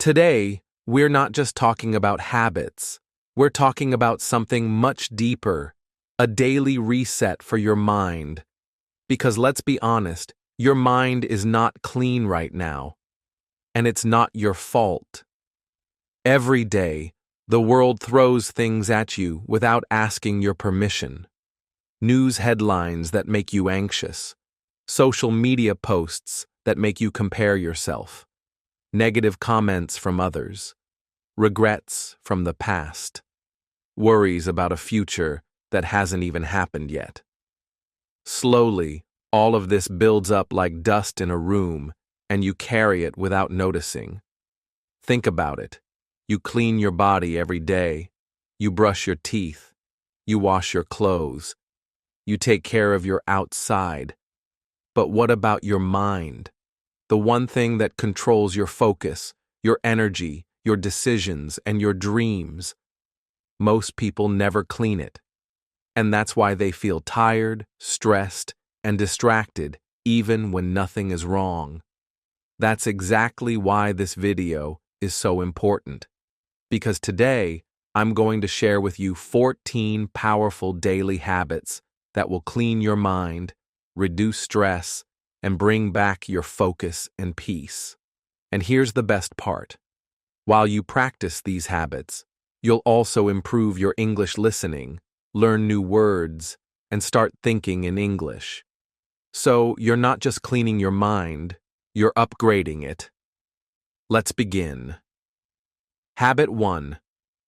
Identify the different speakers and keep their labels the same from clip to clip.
Speaker 1: Today, we're not just talking about habits. We're talking about something much deeper, a daily reset for your mind. Because let's be honest, your mind is not clean right now. And it's not your fault. Every day, the world throws things at you without asking your permission. News headlines that make you anxious. Social media posts that make you compare yourself. Negative comments from others. Regrets from the past. Worries about a future that hasn't even happened yet. Slowly, all of this builds up like dust in a room, and you carry it without noticing. Think about it. You clean your body every day. You brush your teeth. You wash your clothes. You take care of your outside. But what about your mind? The one thing that controls your focus, your energy, your decisions, and your dreams. Most people never clean it. And that's why they feel tired, stressed, and distracted even when nothing is wrong. That's exactly why this video is so important. Because today, I'm going to share with you 14 powerful daily habits that will clean your mind, reduce stress, and bring back your focus and peace. And here's the best part. While you practice these habits, you'll also improve your English listening, learn new words, and start thinking in English. So you're not just cleaning your mind, you're upgrading it. Let's begin. Habit 1.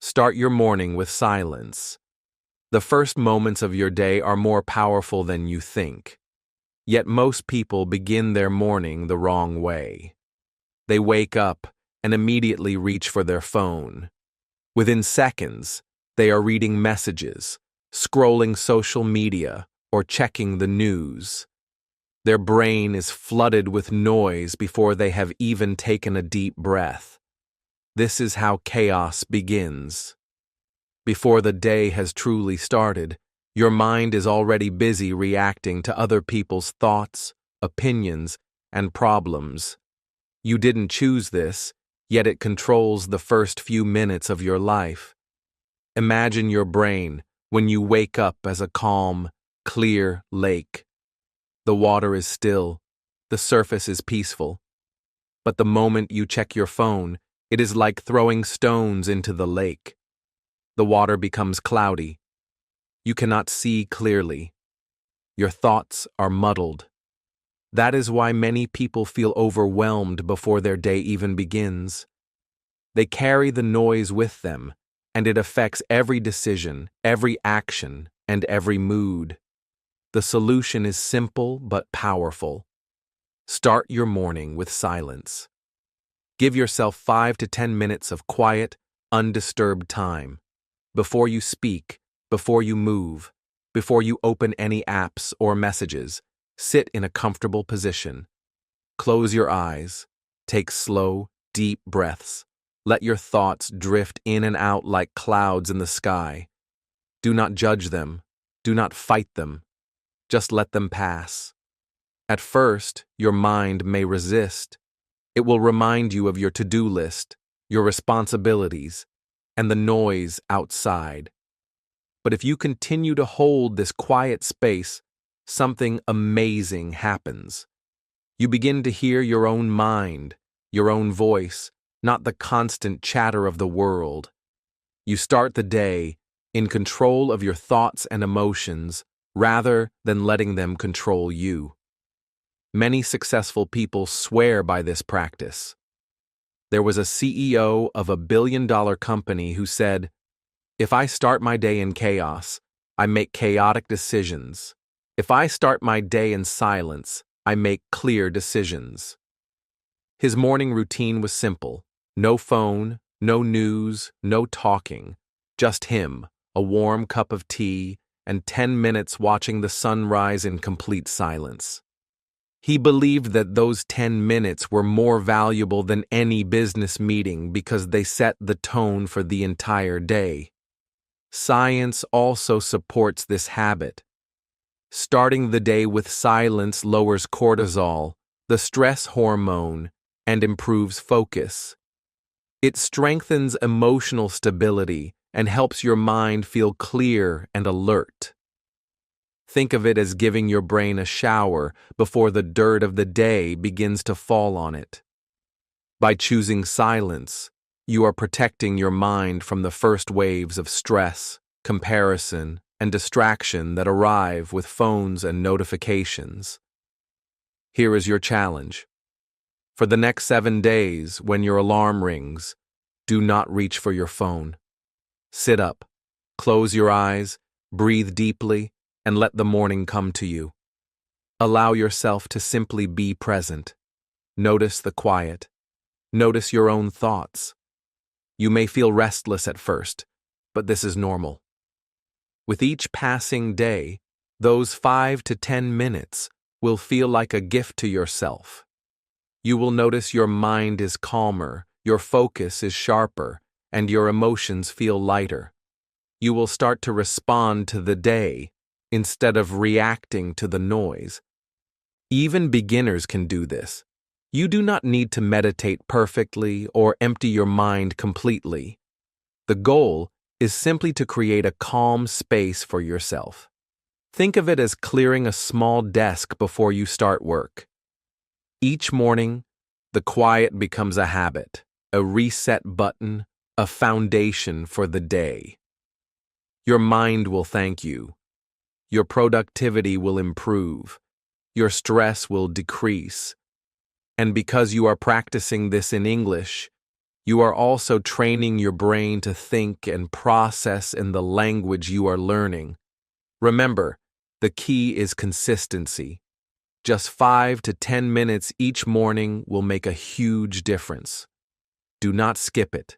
Speaker 1: Start your morning with silence. The first moments of your day are more powerful than you think. Yet most people begin their morning the wrong way. They wake up and immediately reach for their phone. Within seconds, they are reading messages, scrolling social media, or checking the news. Their brain is flooded with noise before they have even taken a deep breath. This is how chaos begins. Before the day has truly started, your mind is already busy reacting to other people's thoughts, opinions, and problems. You didn't choose this, yet it controls the first few minutes of your life. Imagine your brain when you wake up as a calm, clear lake. The water is still, the surface is peaceful. But the moment you check your phone, it is like throwing stones into the lake. The water becomes cloudy. You cannot see clearly. Your thoughts are muddled. That is why many people feel overwhelmed before their day even begins. They carry the noise with them, and it affects every decision, every action, and every mood. The solution is simple but powerful. Start your morning with silence. Give yourself 5 to 10 minutes of quiet, undisturbed time. Before you speak, before you move, before you open any apps or messages, sit in a comfortable position. Close your eyes. Take slow, deep breaths. Let your thoughts drift in and out like clouds in the sky. Do not judge them. Do not fight them. Just let them pass. At first, your mind may resist. It will remind you of your to-do list, your responsibilities, and the noise outside. But if you continue to hold this quiet space, something amazing happens. You begin to hear your own mind, your own voice, not the constant chatter of the world. You start the day in control of your thoughts and emotions rather than letting them control you. Many successful people swear by this practice. There was a CEO of a billion-dollar company who said, "If I start my day in chaos, I make chaotic decisions. If I start my day in silence, I make clear decisions." His morning routine was simple. No phone, no news, no talking. Just him, a warm cup of tea, and 10 minutes watching the sun rise in complete silence. He believed that those 10 minutes were more valuable than any business meeting because they set the tone for the entire day. Science also supports this habit. Starting the day with silence lowers cortisol, the stress hormone, and improves focus. It strengthens emotional stability and helps your mind feel clear and alert. Think of it as giving your brain a shower before the dirt of the day begins to fall on it. By choosing silence, you are protecting your mind from the first waves of stress, comparison, and distraction that arrive with phones and notifications. Here is your challenge. For the next 7 days, when your alarm rings, do not reach for your phone. Sit up, close your eyes, breathe deeply, and let the morning come to you. Allow yourself to simply be present. Notice the quiet. Notice your own thoughts. You may feel restless at first, but this is normal. With each passing day, those 5 to 10 minutes will feel like a gift to yourself. You will notice your mind is calmer, your focus is sharper, and your emotions feel lighter. You will start to respond to the day instead of reacting to the noise. Even beginners can do this. You do not need to meditate perfectly or empty your mind completely. The goal is simply to create a calm space for yourself. Think of it as clearing a small desk before you start work. Each morning, the quiet becomes a habit, a reset button, a foundation for the day. Your mind will thank you. Your productivity will improve. Your stress will decrease. And because you are practicing this in English, you are also training your brain to think and process in the language you are learning. Remember, the key is consistency. Just 5 to 10 minutes each morning will make a huge difference. Do not skip it.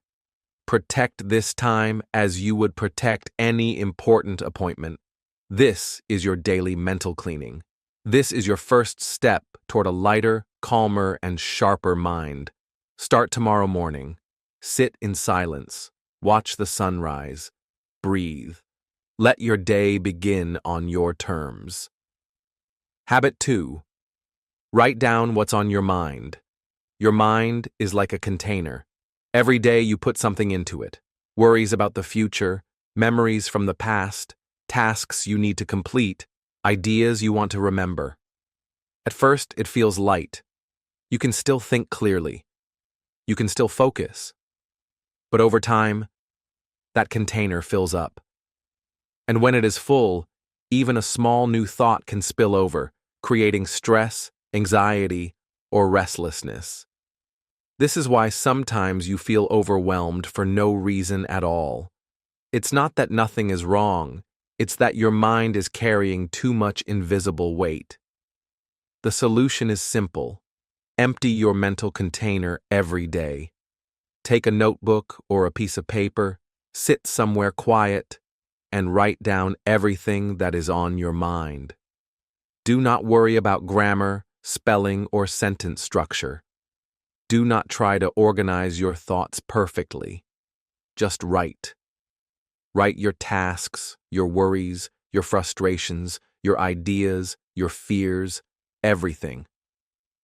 Speaker 1: Protect this time as you would protect any important appointment. This is your daily mental cleaning. This is your first step toward a lighter, calmer, and sharper mind. Start tomorrow morning. Sit in silence. Watch the sunrise. Breathe. Let your day begin on your terms. Habit 2. Write down what's on your mind. Your mind is like a container. Every day you put something into it. Worries about the future, memories from the past, tasks you need to complete, ideas you want to remember. At first, it feels light. You can still think clearly. You can still focus. But over time, that container fills up. And when it is full, even a small new thought can spill over, creating stress, anxiety, or restlessness. This is why sometimes you feel overwhelmed for no reason at all. It's not that nothing is wrong, it's that your mind is carrying too much invisible weight. The solution is simple. Empty your mental container every day. Take a notebook or a piece of paper, sit somewhere quiet, and write down everything that is on your mind. Do not worry about grammar, spelling, or sentence structure. Do not try to organize your thoughts perfectly. Just write. Write your tasks, your worries, your frustrations, your ideas, your fears, everything.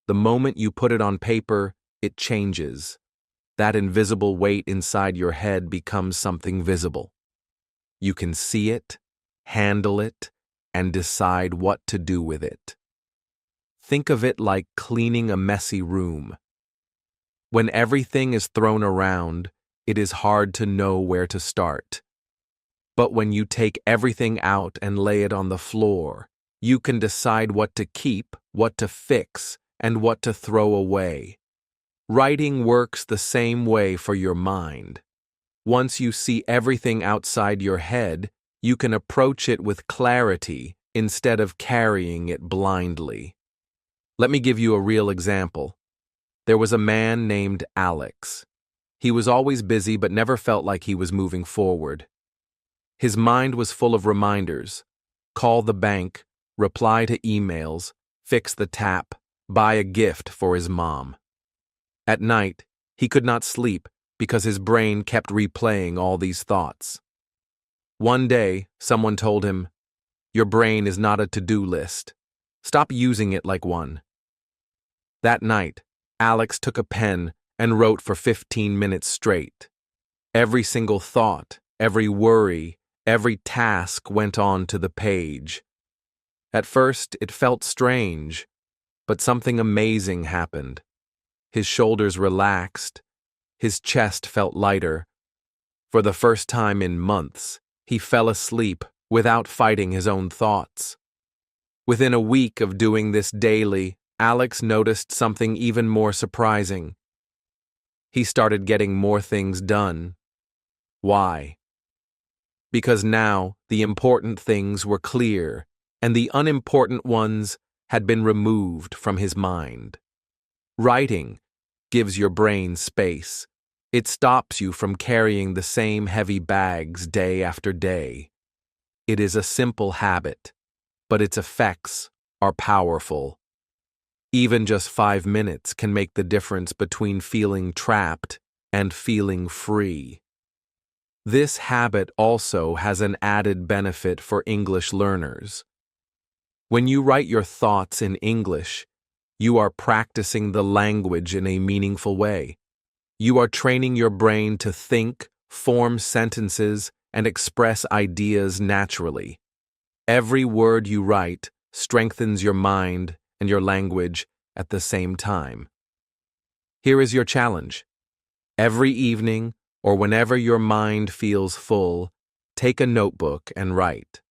Speaker 1: The moment you put it on paper, it changes. That invisible weight inside your head becomes something visible. You can see it, handle it, and decide what to do with it. Think of it like cleaning a messy room. When everything is thrown around, it is hard to know where to start. But when you take everything out and lay it on the floor, you can decide what to keep, what to fix, and what to throw away. Writing works the same way for your mind. Once you see everything outside your head, you can approach it with clarity instead of carrying it blindly. Let me give you a real example. There was a man named Alex. He was always busy but never felt like he was moving forward. His mind was full of reminders. Call the bank, reply to emails, fix the tap, buy a gift for his mom. At night, he could not sleep because his brain kept replaying all these thoughts. One day, someone told him, "Your brain is not a to-do list. Stop using it like one." That night, Alex took a pen and wrote for 15 minutes straight. Every single thought, every worry, every task went on to the page. At first, it felt strange, but something amazing happened. His shoulders relaxed, his chest felt lighter. For the first time in months, he fell asleep without fighting his own thoughts. Within a week of doing this daily, Alex noticed something even more surprising. He started getting more things done. Why? Because now the important things were clear, and the unimportant ones had been removed from his mind. Writing gives your brain space. It stops you from carrying the same heavy bags day after day. It is a simple habit, but its effects are powerful. Even just 5 minutes can make the difference between feeling trapped and feeling free. This habit also has an added benefit for English learners. When you write your thoughts in English, you are practicing the language in a meaningful way. You are training your brain to think, form sentences, and express ideas naturally. Every word you write strengthens your mind and your language at the same time. Here is your challenge. Every evening, or whenever your mind feels full, take a notebook and write.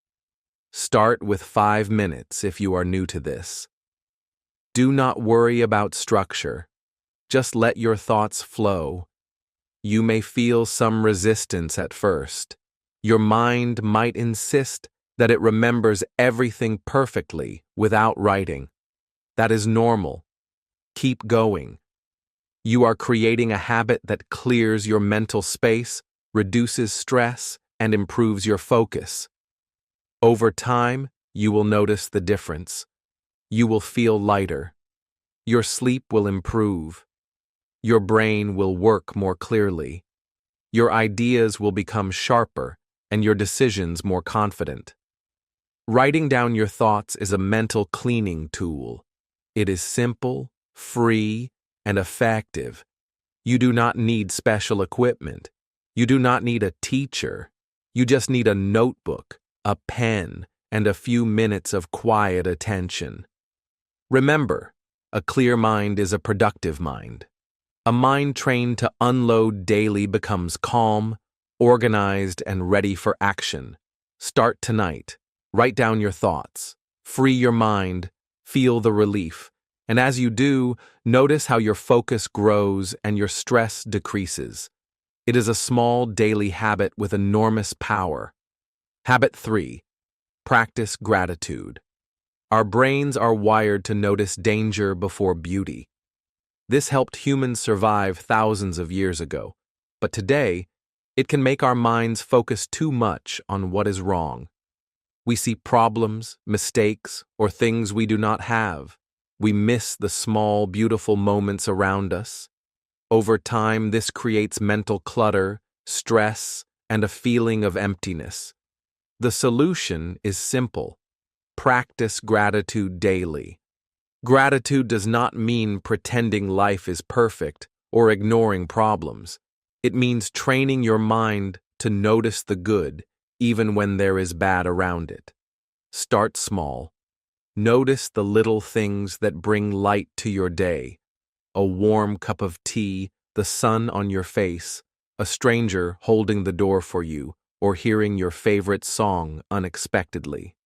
Speaker 1: Start with 5 minutes if you are new to this. Do not worry about structure. Just let your thoughts flow. You may feel some resistance at first. Your mind might insist that it remembers everything perfectly without writing. That is normal. Keep going. You are creating a habit that clears your mental space, reduces stress, and improves your focus. Over time, you will notice the difference. You will feel lighter. Your sleep will improve. Your brain will work more clearly. Your ideas will become sharper, and your decisions more confident. Writing down your thoughts is a mental cleaning tool. It is simple, free, and effective. You do not need special equipment. You do not need a teacher. You just need a notebook, a pen, and a few minutes of quiet attention. Remember, a clear mind is a productive mind. A mind trained to unload daily becomes calm, organized, and ready for action. Start tonight. Write down your thoughts. Free your mind. Feel the relief. And as you do, notice how your focus grows and your stress decreases. It is a small daily habit with enormous power. Habit 3. Practice gratitude. Our brains are wired to notice danger before beauty. This helped humans survive thousands of years ago, but today, it can make our minds focus too much on what is wrong. We see problems, mistakes, or things we do not have. We miss the small, beautiful moments around us. Over time, this creates mental clutter, stress, and a feeling of emptiness. The solution is simple. Practice gratitude daily. Gratitude does not mean pretending life is perfect or ignoring problems. It means training your mind to notice the good, even when there is bad around it. Start small. Notice the little things that bring light to your day. A warm cup of tea, the sun on your face, a stranger holding the door for you, or hearing your favorite song unexpectedly.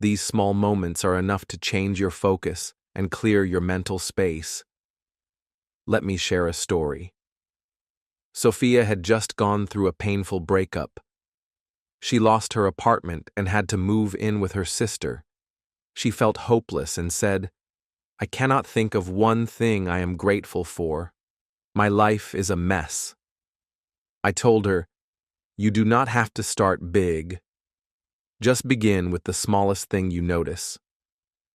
Speaker 1: These small moments are enough to change your focus and clear your mental space. Let me share a story. Sophia had just gone through a painful breakup. She lost her apartment and had to move in with her sister. She felt hopeless and said, "I cannot think of one thing I am grateful for. My life is a mess." I told her, "You do not have to start big. Just begin with the smallest thing you notice."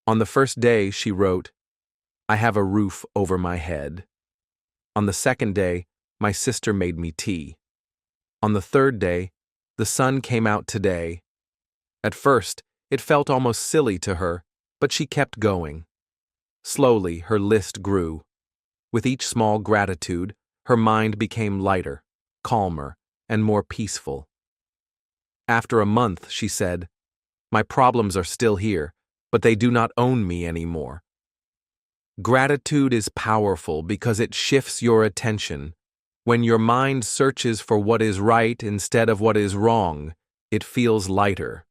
Speaker 1: On the first day, she wrote, "I have a roof over my head." On the second day, my sister made me tea. On the third day, the sun came out today. At first, it felt almost silly to her, but she kept going. Slowly, her list grew. With each small gratitude, her mind became lighter, calmer, and more peaceful. After a month, she said, "My problems are still here, but they do not own me anymore." Gratitude is powerful because it shifts your attention. When your mind searches for what is right instead of what is wrong, it feels lighter.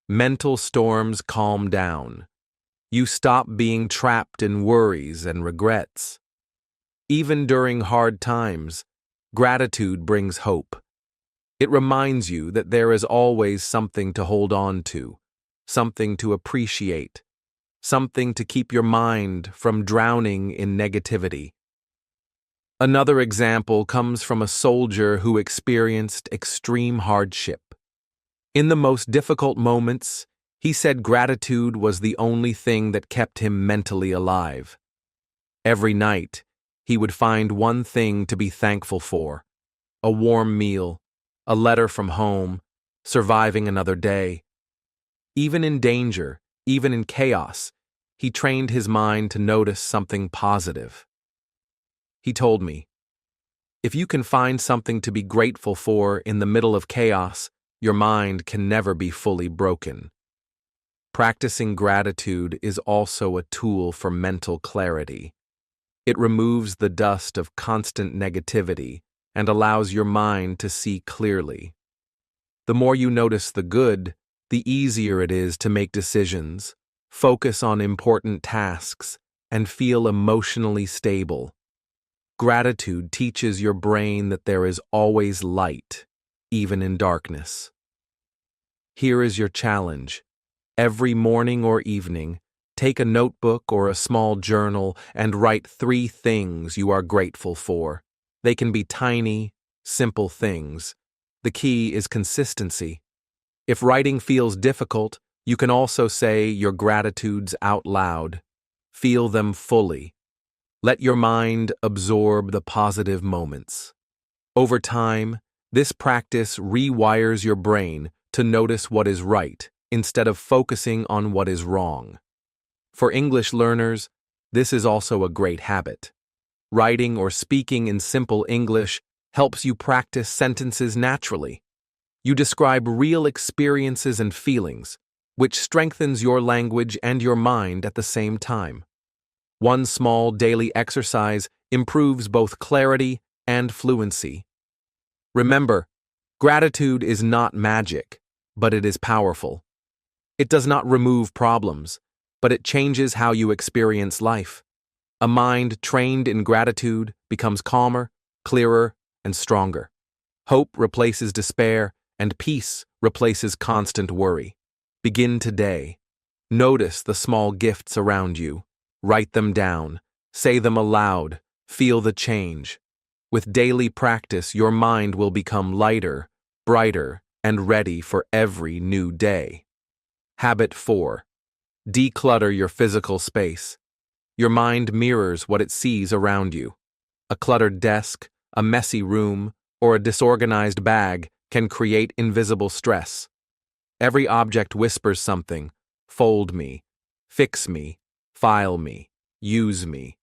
Speaker 1: Mental storms calm down. You stop being trapped in worries and regrets. Even during hard times, gratitude brings hope. It reminds you that there is always something to hold on to, something to appreciate, something to keep your mind from drowning in negativity. Another example comes from a soldier who experienced extreme hardship. In the most difficult moments, he said gratitude was the only thing that kept him mentally alive. Every night, he would find one thing to be thankful for: a warm meal, a letter from home, surviving another day. Even in danger, even in chaos, he trained his mind to notice something positive. He told me, "If you can find something to be grateful for in the middle of chaos, your mind can never be fully broken." Practicing gratitude is also a tool for mental clarity. It removes the dust of constant negativity and allows your mind to see clearly. The more you notice the good, the easier it is to make decisions, focus on important tasks, and feel emotionally stable. Gratitude teaches your brain that there is always light, even in darkness. Here is your challenge. Every morning or evening, take a notebook or a small journal and write 3 things you are grateful for. They can be tiny, simple things. The key is consistency. If writing feels difficult, you can also say your gratitudes out loud. Feel them fully. Let your mind absorb the positive moments. Over time, this practice rewires your brain to notice what is right instead of focusing on what is wrong. For English learners, this is also a great habit. Writing or speaking in simple English helps you practice sentences naturally. You describe real experiences and feelings, which strengthens your language and your mind at the same time. One small daily exercise improves both clarity and fluency. Remember, gratitude is not magic, but it is powerful. It does not remove problems, but it changes how you experience life. A mind trained in gratitude becomes calmer, clearer, and stronger. Hope replaces despair, and peace replaces constant worry. Begin today. Notice the small gifts around you. Write them down. Say them aloud. Feel the change. With daily practice, your mind will become lighter, brighter, and ready for every new day. Habit 4. Declutter your physical space. Your mind mirrors what it sees around you. A cluttered desk, a messy room, or a disorganized bag can create invisible stress. Every object whispers something: fold me, fix me, file me, use me.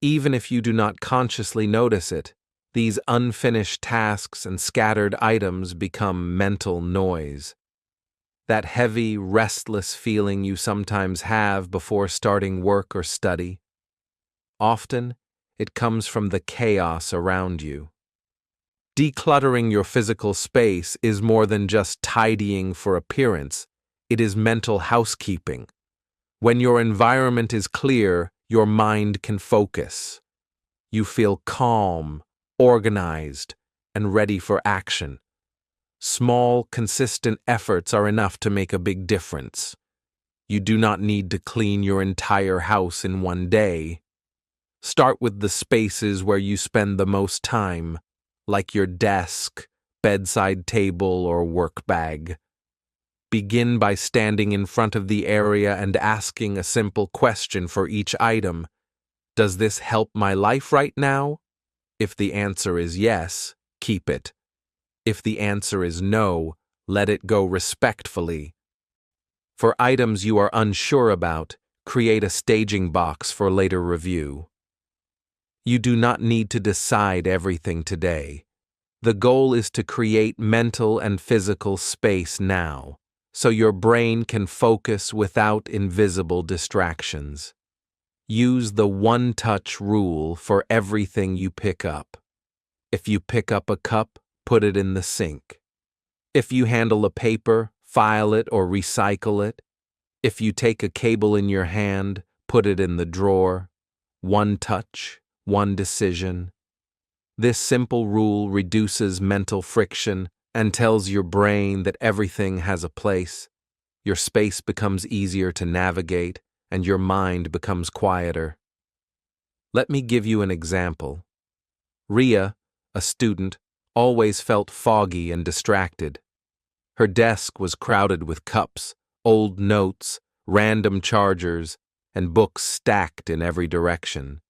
Speaker 1: Even if you do not consciously notice it, these unfinished tasks and scattered items become mental noise. That heavy, restless feeling you sometimes have before starting work or study. Often, it comes from the chaos around you. Decluttering your physical space is more than just tidying for appearance. It is mental housekeeping. When your environment is clear, your mind can focus. You feel calm, organized, and ready for action. Small, consistent efforts are enough to make a big difference. You do not need to clean your entire house in one day. Start with the spaces where you spend the most time, like your desk, bedside table, or work bag. Begin by standing in front of the area and asking a simple question for each item. Does this help my life right now? If the answer is yes, keep it. If the answer is no, let it go respectfully. For items you are unsure about, create a staging box for later review. You do not need to decide everything today. The goal is to create mental and physical space now, so your brain can focus without invisible distractions. Use the one-touch rule for everything you pick up. If you pick up a cup, put it in the sink. If you handle a paper, file it or recycle it. If you take a cable in your hand, put it in the drawer. One touch, one decision. This simple rule reduces mental friction and tells your brain that everything has a place. Your space becomes easier to navigate, and your mind becomes quieter. Let me give you an example. Ria, a student, always felt foggy and distracted. Her desk was crowded with cups, old notes, random chargers, and books stacked in every direction.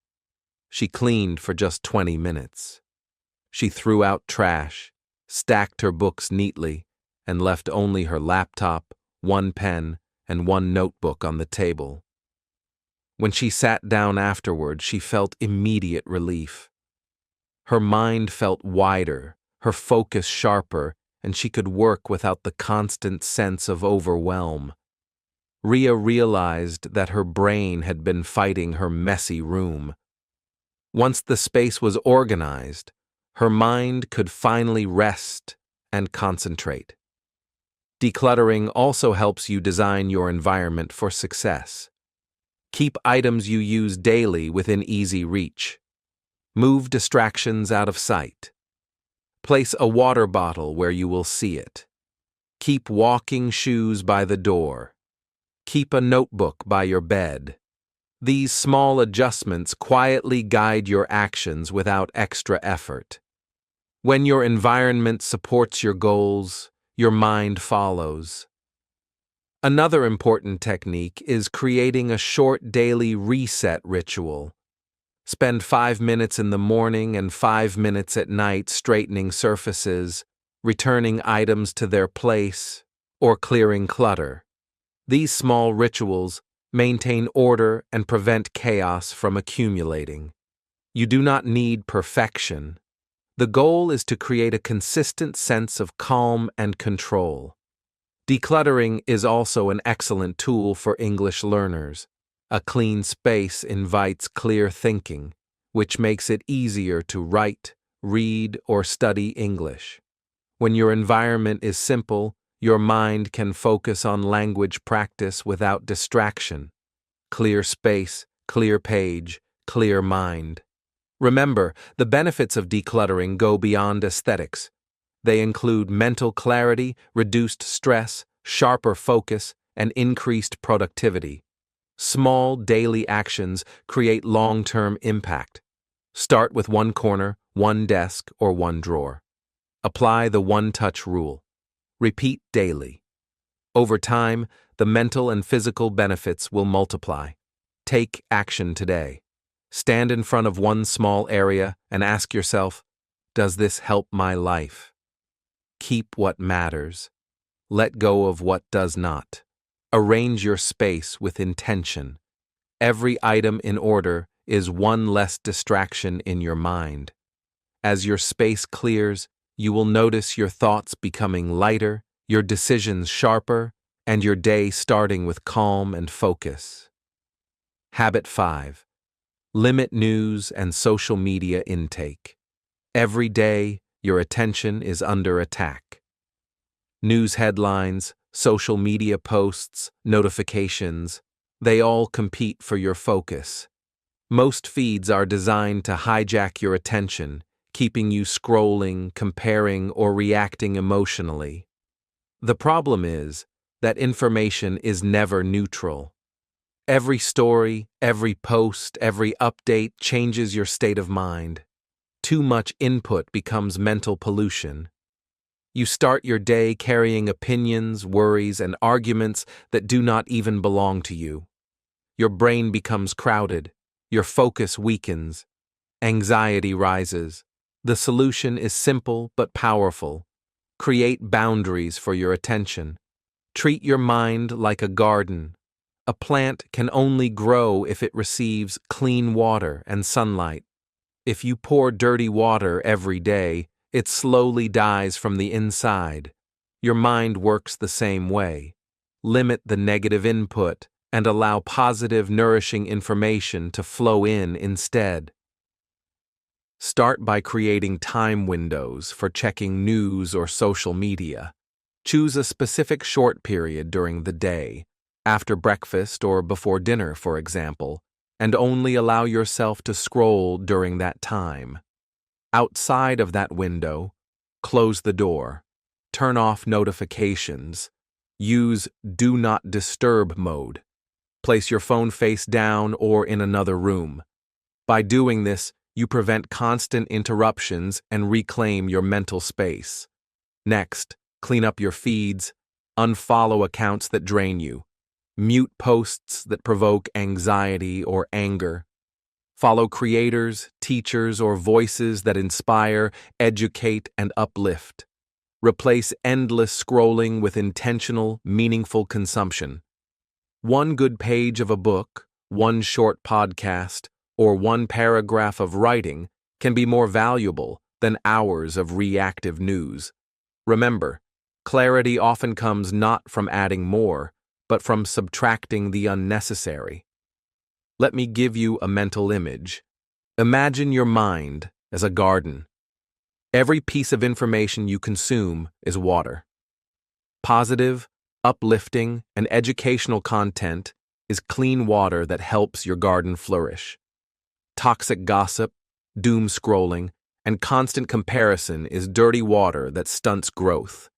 Speaker 1: She cleaned for just 20 minutes. She threw out trash, stacked her books neatly, and left only her laptop, one pen, and one notebook on the table. When she sat down afterward, she felt immediate relief. Her mind felt wider, her focus sharper, and she could work without the constant sense of overwhelm. Ria realized that her brain had been fighting her messy room. Once the space was organized, her mind could finally rest and concentrate. Decluttering also helps you design your environment for success. Keep items you use daily within easy reach. Move distractions out of sight. Place a water bottle where you will see it. Keep walking shoes by the door. Keep a notebook by your bed. These small adjustments quietly guide your actions without extra effort. When your environment supports your goals, your mind follows. Another important technique is creating a short daily reset ritual. Spend 5 minutes in the morning and 5 minutes at night straightening surfaces, returning items to their place, or clearing clutter. These small rituals maintain order and prevent chaos from accumulating. You do not need perfection. The goal is to create a consistent sense of calm and control. Decluttering is also an excellent tool for English learners. A clean space invites clear thinking, which makes it easier to write, read, or study English. When your environment is simple, your mind can focus on language practice without distraction. Clear space, clear page, clear mind. Remember, the benefits of decluttering go beyond aesthetics. They include mental clarity, reduced stress, sharper focus, and increased productivity. Small daily actions create long-term impact. Start with one corner, one desk, or one drawer. Apply the one-touch rule. Repeat daily. Over time, the mental and physical benefits will multiply. Take action today. Stand in front of one small area and ask yourself, does this help my life? Keep what matters. Let go of what does not. Arrange your space with intention. Every item in order is one less distraction in your mind. As your space clears, you will notice your thoughts becoming lighter, your decisions sharper, and your day starting with calm and focus. Habit 5. Limit news and social media intake. Every day, your attention is under attack. News headlines, social media posts, notifications, they all compete for your focus. Most feeds are designed to hijack your attention, keeping you scrolling, comparing, or reacting emotionally. The problem is that information is never neutral. Every story, every post, every update changes your state of mind. Too much input becomes mental pollution. You start your day carrying opinions, worries, and arguments that do not even belong to you. Your brain becomes crowded. Your focus weakens. Anxiety rises. The solution is simple but powerful. Create boundaries for your attention. Treat your mind like a garden. A plant can only grow if it receives clean water and sunlight. If you pour dirty water every day, it slowly dies from the inside. Your mind works the same way. Limit the negative input and allow positive, nourishing information to flow in instead. Start by creating time windows for checking news or social media. Choose a specific short period during the day, after breakfast or before dinner, for example, and only allow yourself to scroll during that time. Outside of that window, close the door, turn off notifications, use Do Not Disturb mode. Place your phone face down or in another room. By doing this, you prevent constant interruptions and reclaim your mental space. Next, clean up your feeds, unfollow accounts that drain you, mute posts that provoke anxiety or anger. Follow creators, teachers, or voices that inspire, educate, and uplift. Replace endless scrolling with intentional, meaningful consumption. One good page of a book, one short podcast, or one paragraph of writing can be more valuable than hours of reactive news. Remember, clarity often comes not from adding more, but from subtracting the unnecessary. Let me give you a mental image. Imagine your mind as a garden. Every piece of information you consume is water. Positive, uplifting, and educational content is clean water that helps your garden flourish. Toxic gossip, doom scrolling, and constant comparison is dirty water that stunts growth.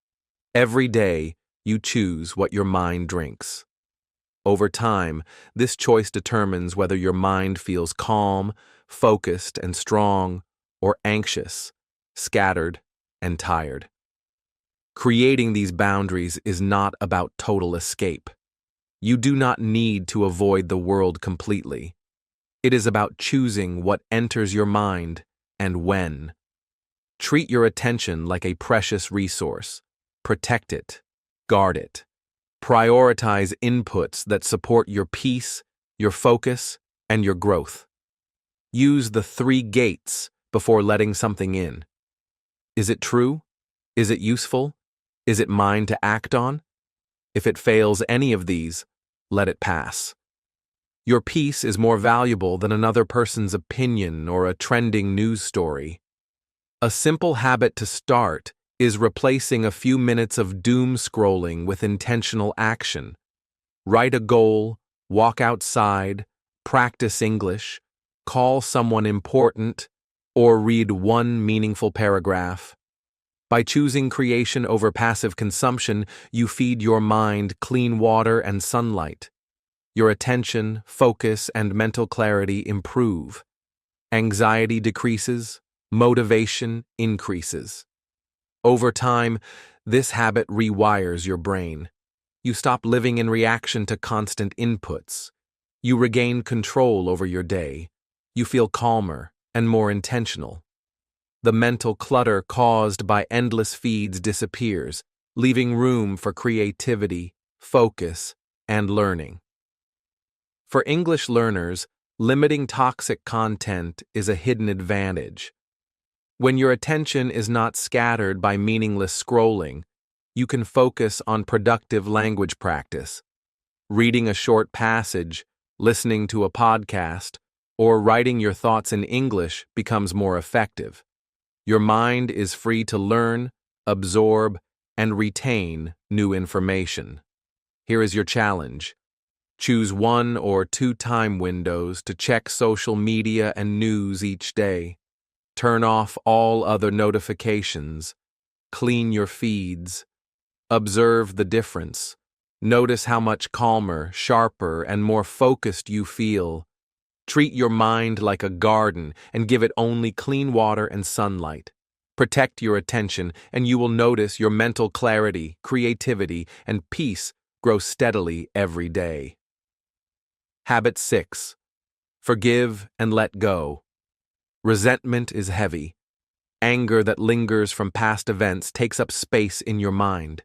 Speaker 1: Every day, you choose what your mind drinks. Over time, this choice determines whether your mind feels calm, focused, and strong, or anxious, scattered, and tired. Creating these boundaries is not about total escape. You do not need to avoid the world completely. It is about choosing what enters your mind and when. Treat your attention like a precious resource. Protect it. Guard it. Prioritize inputs that support your peace, your focus, and your growth. Use the 3 gates before letting something in. Is it true? Is it useful? Is it mine to act on? If it fails any of these, let it pass. Your peace is more valuable than another person's opinion or a trending news story. A simple habit to start is replacing a few minutes of doom scrolling with intentional action. Write a goal, walk outside, practice English, call someone important, or read one meaningful paragraph. By choosing creation over passive consumption, you feed your mind clean water and sunlight. Your attention, focus, and mental clarity improve. Anxiety decreases, motivation increases. Over time, this habit rewires your brain. You stop living in reaction to constant inputs. You regain control over your day. You feel calmer and more intentional. The mental clutter caused by endless feeds disappears, leaving room for creativity, focus, and learning. For English learners, limiting toxic content is a hidden advantage. When your attention is not scattered by meaningless scrolling, you can focus on productive language practice. Reading a short passage, listening to a podcast, or writing your thoughts in English becomes more effective. Your mind is free to learn, absorb, and retain new information. Here is your challenge. Choose 1 or 2 time windows to check social media and news each day. Turn off all other notifications. Clean your feeds. Observe the difference. Notice how much calmer, sharper, and more focused you feel. Treat your mind like a garden and give it only clean water and sunlight. Protect your attention, and you will notice your mental clarity, creativity, and peace grow steadily every day. Habit 6. Forgive and let go. Resentment is heavy. Anger that lingers from past events takes up space in your mind.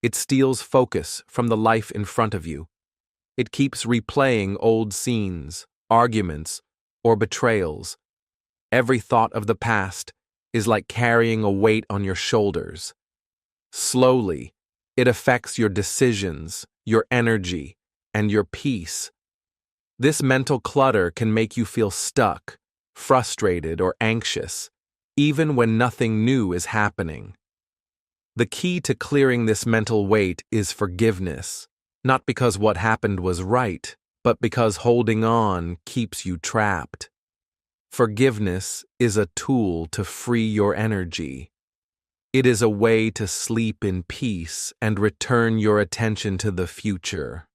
Speaker 1: It steals focus from the life in front of you. It keeps replaying old scenes, arguments, or betrayals. Every thought of the past is like carrying a weight on your shoulders. Slowly, it affects your decisions, your energy, and your peace. This mental clutter can make you feel stuck, frustrated, or anxious, even when nothing new is happening. The key to clearing this mental weight is forgiveness, not because what happened was right, but because holding on keeps you trapped. Forgiveness is a tool to free your energy. It is a way to sleep in peace and return your attention to the future.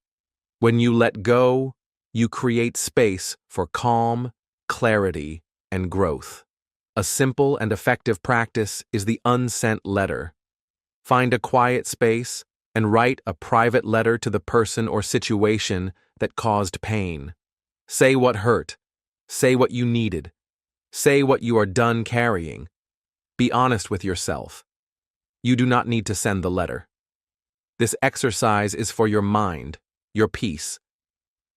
Speaker 1: When you let go, you create space for calm, clarity, and growth. A simple and effective practice is the unsent letter. Find a quiet space and write a private letter to the person or situation that caused pain. Say what hurt. Say what you needed. Say what you are done carrying. Be honest with yourself. You do not need to send the letter. This exercise is for your mind, your peace.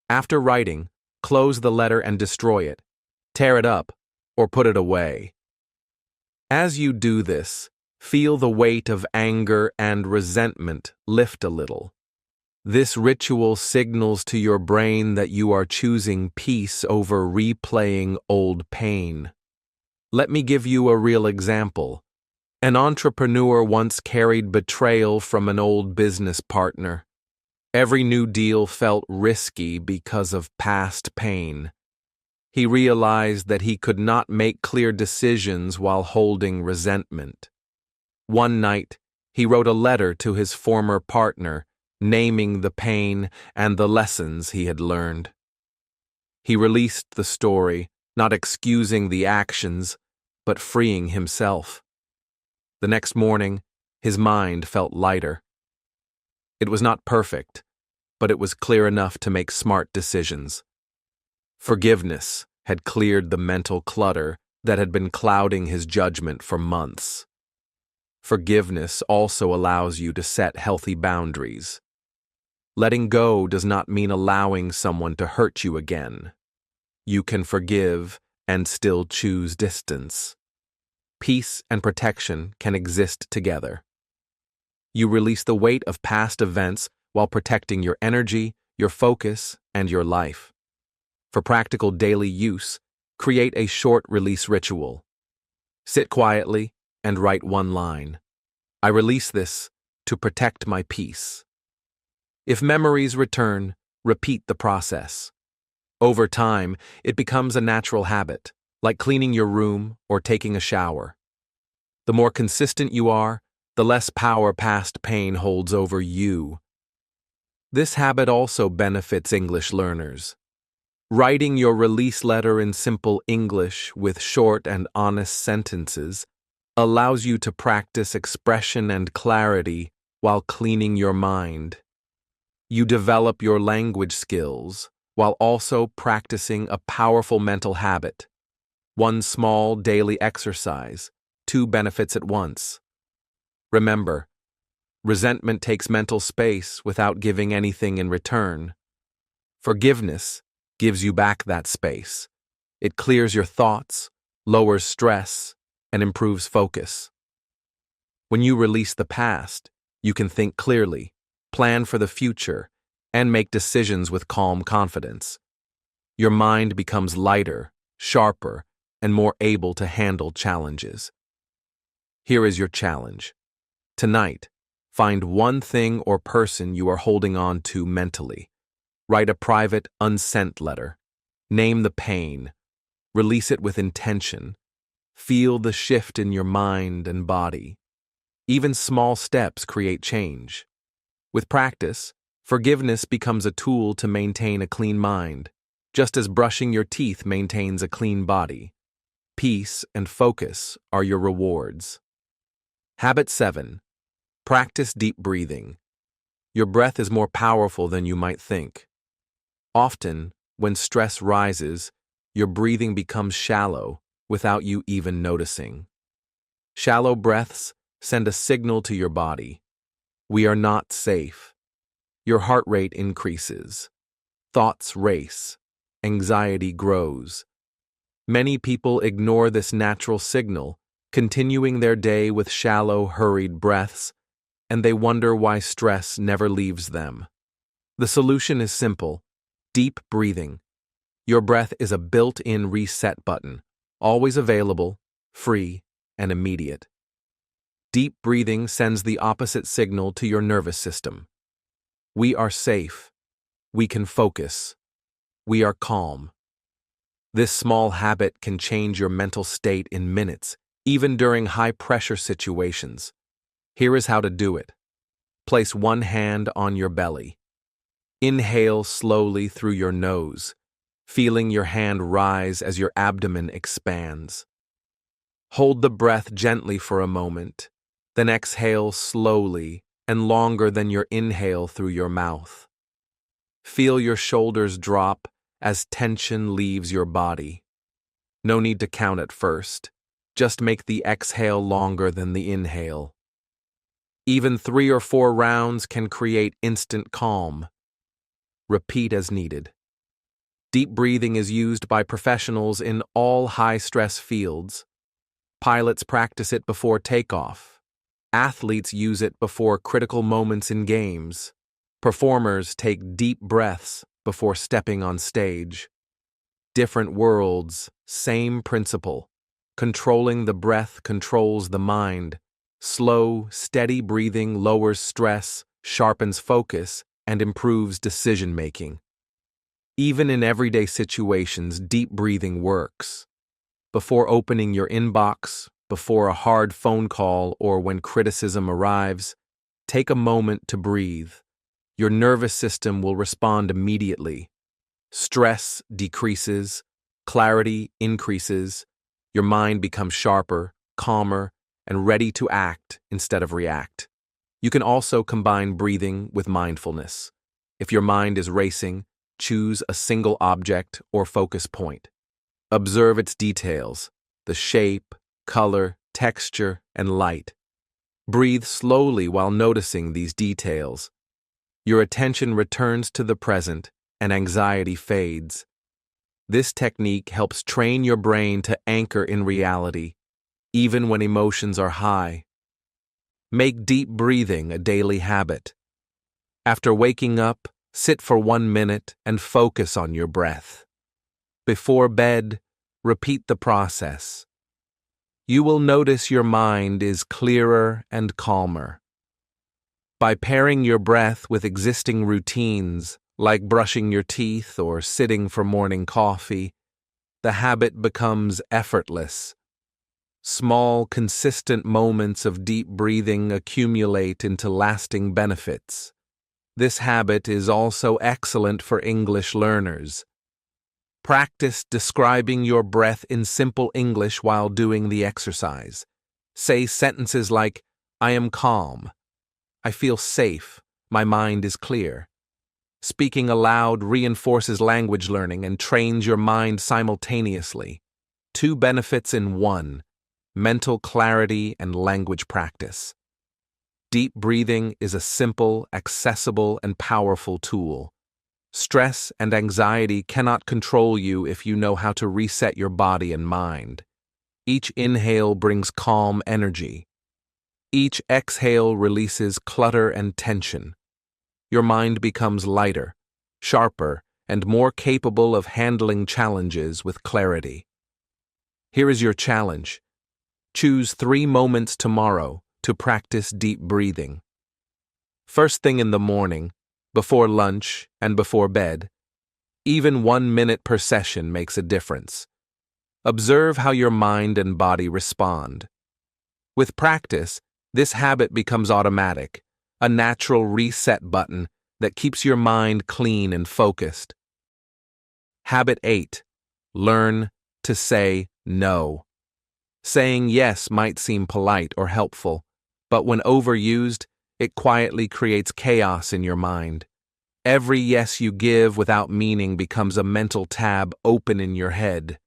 Speaker 1: After writing, close the letter and destroy it. Tear it up, or put it away. As you do this, feel the weight of anger and resentment lift a little. This ritual signals to your brain that you are choosing peace over replaying old pain. Let me give you a real example. An entrepreneur once carried betrayal from an old business partner. Every new deal felt risky because of past pain. He realized that he could not make clear decisions while holding resentment. One night, he wrote a letter to his former partner, naming the pain and the lessons he had learned. He released the story, not excusing the actions, but freeing himself. The next morning, his mind felt lighter. It was not perfect, but it was clear enough to make smart decisions. Forgiveness had cleared the mental clutter that had been clouding his judgment for months. Forgiveness also allows you to set healthy boundaries. Letting go does not mean allowing someone to hurt you again. You can forgive and still choose distance. Peace and protection can exist together. You release the weight of past events while protecting your energy, your focus, and your life. For practical daily use, create a short release ritual. Sit quietly and write one line. I release this to protect my peace. If memories return, repeat the process. Over time, it becomes a natural habit, like cleaning your room or taking a shower. The more consistent you are, the less power past pain holds over you. This habit also benefits English learners. Writing your release letter in simple English with short and honest sentences allows you to practice expression and clarity while cleaning your mind. You develop your language skills while also practicing a powerful mental habit. One small daily exercise, two benefits at once. Remember, resentment takes mental space without giving anything in return. Forgiveness gives you back that space. It clears your thoughts, lowers stress, and improves focus. When you release the past, you can think clearly, plan for the future, and make decisions with calm confidence. Your mind becomes lighter, sharper, and more able to handle challenges. Here is your challenge. Tonight, find one thing or person you are holding on to mentally. Write a private, unsent letter. Name the pain. Release it with intention. Feel the shift in your mind and body. Even small steps create change. With practice, forgiveness becomes a tool to maintain a clean mind, just as brushing your teeth maintains a clean body. Peace and focus are your rewards. Habit 7. Practice deep breathing. Your breath is more powerful than you might think. Often, when stress rises, your breathing becomes shallow without you even noticing. Shallow breaths send a signal to your body. We are not safe. Your heart rate increases. Thoughts race. Anxiety grows. Many people ignore this natural signal, continuing their day with shallow, hurried breaths, and they wonder why stress never leaves them. The solution is simple: deep breathing. Your breath is a built-in reset button, always available, free, and immediate. Deep breathing sends the opposite signal to your nervous system. We are safe. We can focus. We are calm. This small habit can change your mental state in minutes, even during high-pressure situations. Here is how to do it. Place one hand on your belly. Inhale slowly through your nose, feeling your hand rise as your abdomen expands. Hold the breath gently for a moment, then exhale slowly and longer than your inhale through your mouth. Feel your shoulders drop as tension leaves your body. No need to count at first. Just make the exhale longer than the inhale. Even 3 or 4 rounds can create instant calm. Repeat as needed. Deep breathing is used by professionals in all high-stress fields. Pilots practice it before takeoff. Athletes use it before critical moments in games. Performers take deep breaths before stepping on stage. Different worlds, same principle. Controlling the breath controls the mind. Slow, steady breathing lowers stress, sharpens focus, and improves decision-making. Even in everyday situations, deep breathing works. Before opening your inbox, before a hard phone call, or when criticism arrives, take a moment to breathe. Your nervous system will respond immediately. Stress decreases, clarity increases, your mind becomes sharper, calmer, and ready to act instead of react. You can also combine breathing with mindfulness. If your mind is racing, choose a single object or focus point. Observe its details, the shape, color, texture, and light. Breathe slowly while noticing these details. Your attention returns to the present, and anxiety fades. This technique helps train your brain to anchor in reality, even when emotions are high. Make deep breathing a daily habit. After waking up, sit for 1 minute and focus on your breath. Before bed, repeat the process. You will notice your mind is clearer and calmer. By pairing your breath with existing routines, like brushing your teeth or sitting for morning coffee, the habit becomes effortless. Small, consistent moments of deep breathing accumulate into lasting benefits. This habit is also excellent for English learners. Practice describing your breath in simple English while doing the exercise. Say sentences like, "I am calm," "I feel safe," "My mind is clear." Speaking aloud reinforces language learning and trains your mind simultaneously. 2 benefits in 1: mental clarity and language practice. Deep breathing is a simple, accessible, and powerful tool. Stress and anxiety cannot control you if you know how to reset your body and mind. Each inhale brings calm energy. Each exhale releases clutter and tension. Your mind becomes lighter, sharper, and more capable of handling challenges with clarity. Here is your challenge. Choose 3 moments tomorrow to practice deep breathing. First thing in the morning, before lunch, and before bed. Even 1 minute per session makes a difference. Observe how your mind and body respond. With practice, this habit becomes automatic, a natural reset button that keeps your mind clean and focused. Habit 8. Learn to say no. Saying yes might seem polite or helpful, but when overused, it quietly creates chaos in your mind. Every yes you give without meaning becomes a mental tab open in your head.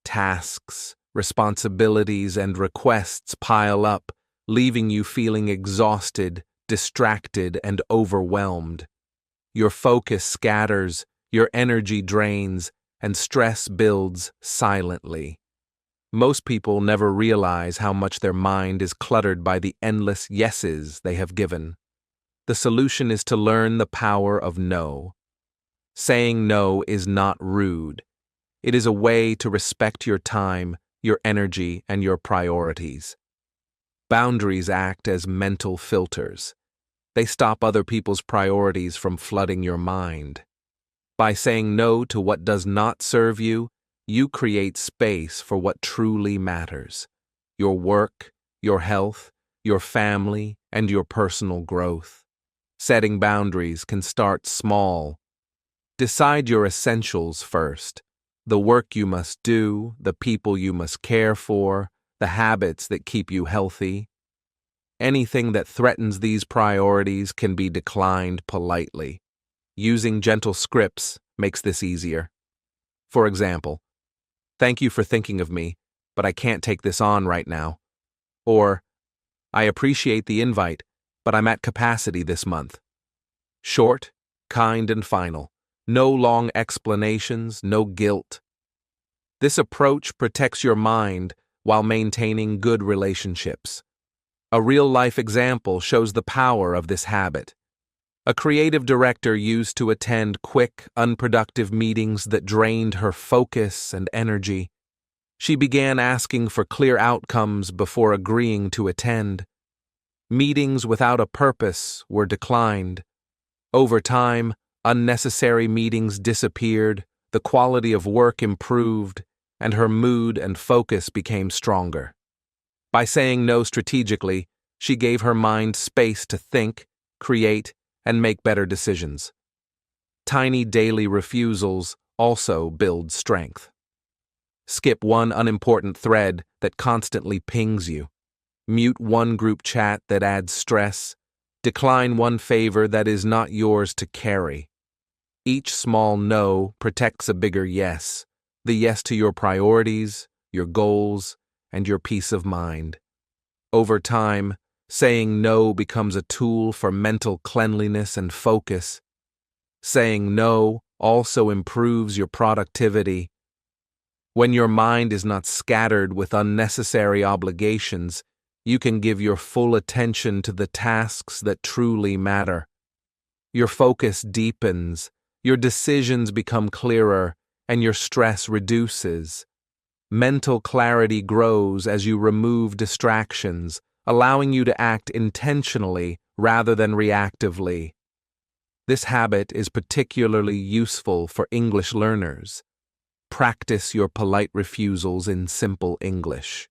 Speaker 1: Tasks, responsibilities, and requests pile up, leaving you feeling exhausted, distracted, and overwhelmed. Your focus scatters, your energy drains, and stress builds silently. Most people never realize how much their mind is cluttered by the endless yeses they have given. The solution is to learn the power of no. Saying no is not rude. It is a way to respect your time, your energy, and your priorities. Boundaries act as mental filters. They stop other people's priorities from flooding your mind. By saying no to what does not serve you, you create space for what truly matters: your work, your health, your family, and your personal growth. Setting boundaries can start small. Decide your essentials first: the work you must do, the people you must care for, the habits that keep you healthy. Anything that threatens these priorities can be declined politely. Using gentle scripts makes this easier. For example, "Thank you for thinking of me, but I can't take this on right now." Or, "I appreciate the invite, but I'm at capacity this month." Short, kind, and final. No long explanations, no guilt. This approach protects your mind while maintaining good relationships. A real-life example shows the power of this habit. A creative director used to attend quick, unproductive meetings that drained her focus and energy. She began asking for clear outcomes before agreeing to attend. Meetings without a purpose were declined. Over time, unnecessary meetings disappeared, the quality of work improved, and her mood and focus became stronger. By saying no strategically, she gave her mind space to think, create, and make better decisions. Tiny daily refusals also build strength. Skip one unimportant thread that constantly pings you. Mute one group chat that adds stress. Decline one favor that is not yours to carry. Each small no protects a bigger yes, the yes to your priorities, your goals, and your peace of mind. Over time, saying no becomes a tool for mental cleanliness and focus. Saying no also improves your productivity. When your mind is not scattered with unnecessary obligations, you can give your full attention to the tasks that truly matter. Your focus deepens, your decisions become clearer, and your stress reduces. Mental clarity grows as you remove distractions, allowing you to act intentionally rather than reactively. This habit is particularly useful for English learners. Practice your polite refusals in simple English.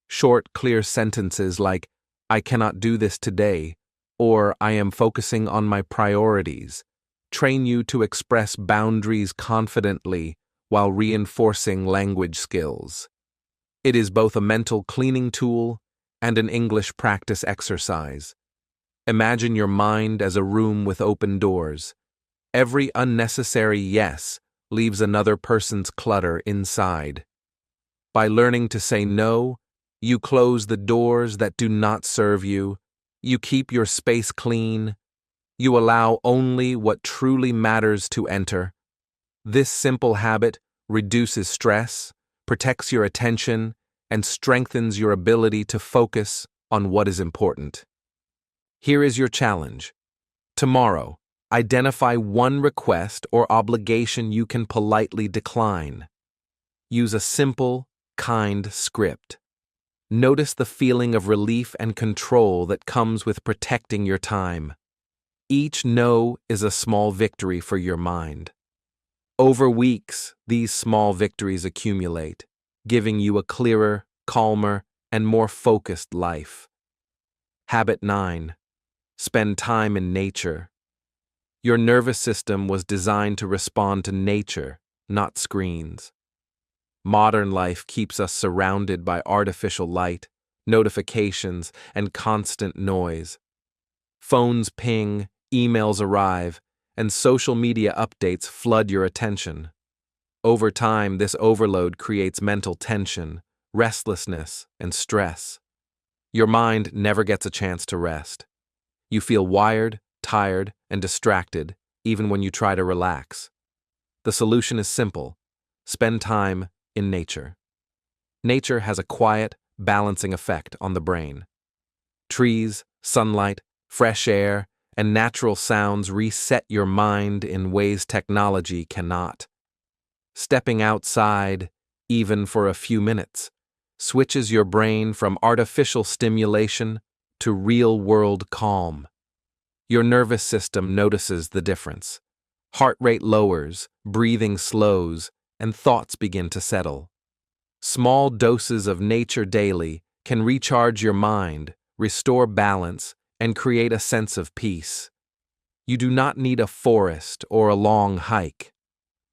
Speaker 1: Short, clear sentences like, "I cannot do this today," or "I am focusing on my priorities," train you to express boundaries confidently while reinforcing language skills. It is both a mental cleaning tool and an English practice exercise. Imagine your mind as a room with open doors. Every unnecessary yes leaves another person's clutter inside. By learning to say no, you close the doors that do not serve you, you keep your space clean, you allow only what truly matters to enter. This simple habit reduces stress, protects your attention, and strengthens your ability to focus on what is important. Here is your challenge. Tomorrow, identify one request or obligation you can politely decline. Use a simple, kind script. Notice the feeling of relief and control that comes with protecting your time. Each no is a small victory for your mind. Over weeks, these small victories accumulate, giving you a clearer, calmer, and more focused life. Habit 9. Spend time in nature. Your nervous system was designed to respond to nature, not screens. Modern life keeps us surrounded by artificial light, notifications, and constant noise. Phones ping, emails arrive, and social media updates flood your attention. Over time, this overload creates mental tension, restlessness, and stress. Your mind never gets a chance to rest. You feel wired, tired, and distracted, even when you try to relax. The solution is simple: spend time in nature. Nature has a quiet, balancing effect on the brain. Trees, sunlight, fresh air, and natural sounds reset your mind in ways technology cannot. Stepping outside, even for a few minutes, switches your brain from artificial stimulation to real-world calm. Your nervous system notices the difference. Heart rate lowers, breathing slows, and thoughts begin to settle. Small doses of nature daily can recharge your mind, restore balance, and create a sense of peace. You do not need a forest or a long hike.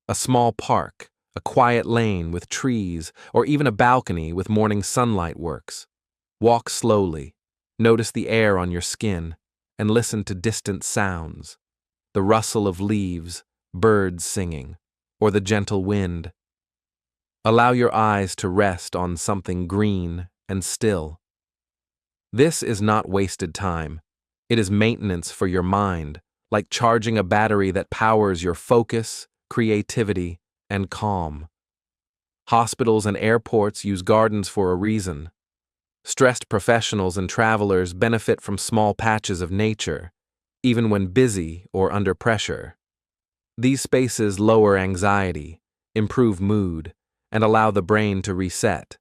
Speaker 1: A small park, a quiet lane with trees, or even a balcony with morning sunlight works. Walk slowly, notice the air on your skin, and listen to distant sounds. The rustle of leaves, birds singing, or the gentle wind. Allow your eyes to rest on something green and still. This is not wasted time. It is maintenance for your mind, like charging a battery that powers your focus, creativity, and calm. Hospitals and airports use gardens for a reason. Stressed professionals and travelers benefit from small patches of nature, even when busy or under pressure. These spaces lower anxiety, improve mood, and allow the brain to reset.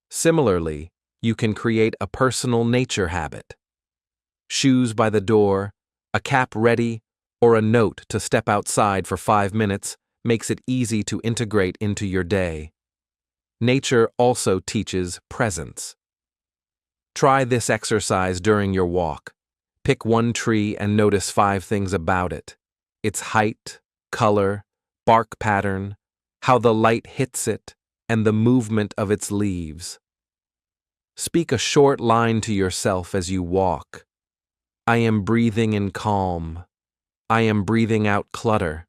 Speaker 1: Similarly, you can create a personal nature habit. Shoes by the door, a cap ready, or a note to step outside for 5 minutes makes it easy to integrate into your day. Nature also teaches presence. Try this exercise during your walk. Pick one tree and notice 5 things about it: its height, color, bark pattern, how the light hits it, and the movement of its leaves. Speak a short line to yourself as you walk. I am breathing in calm. I am breathing out clutter.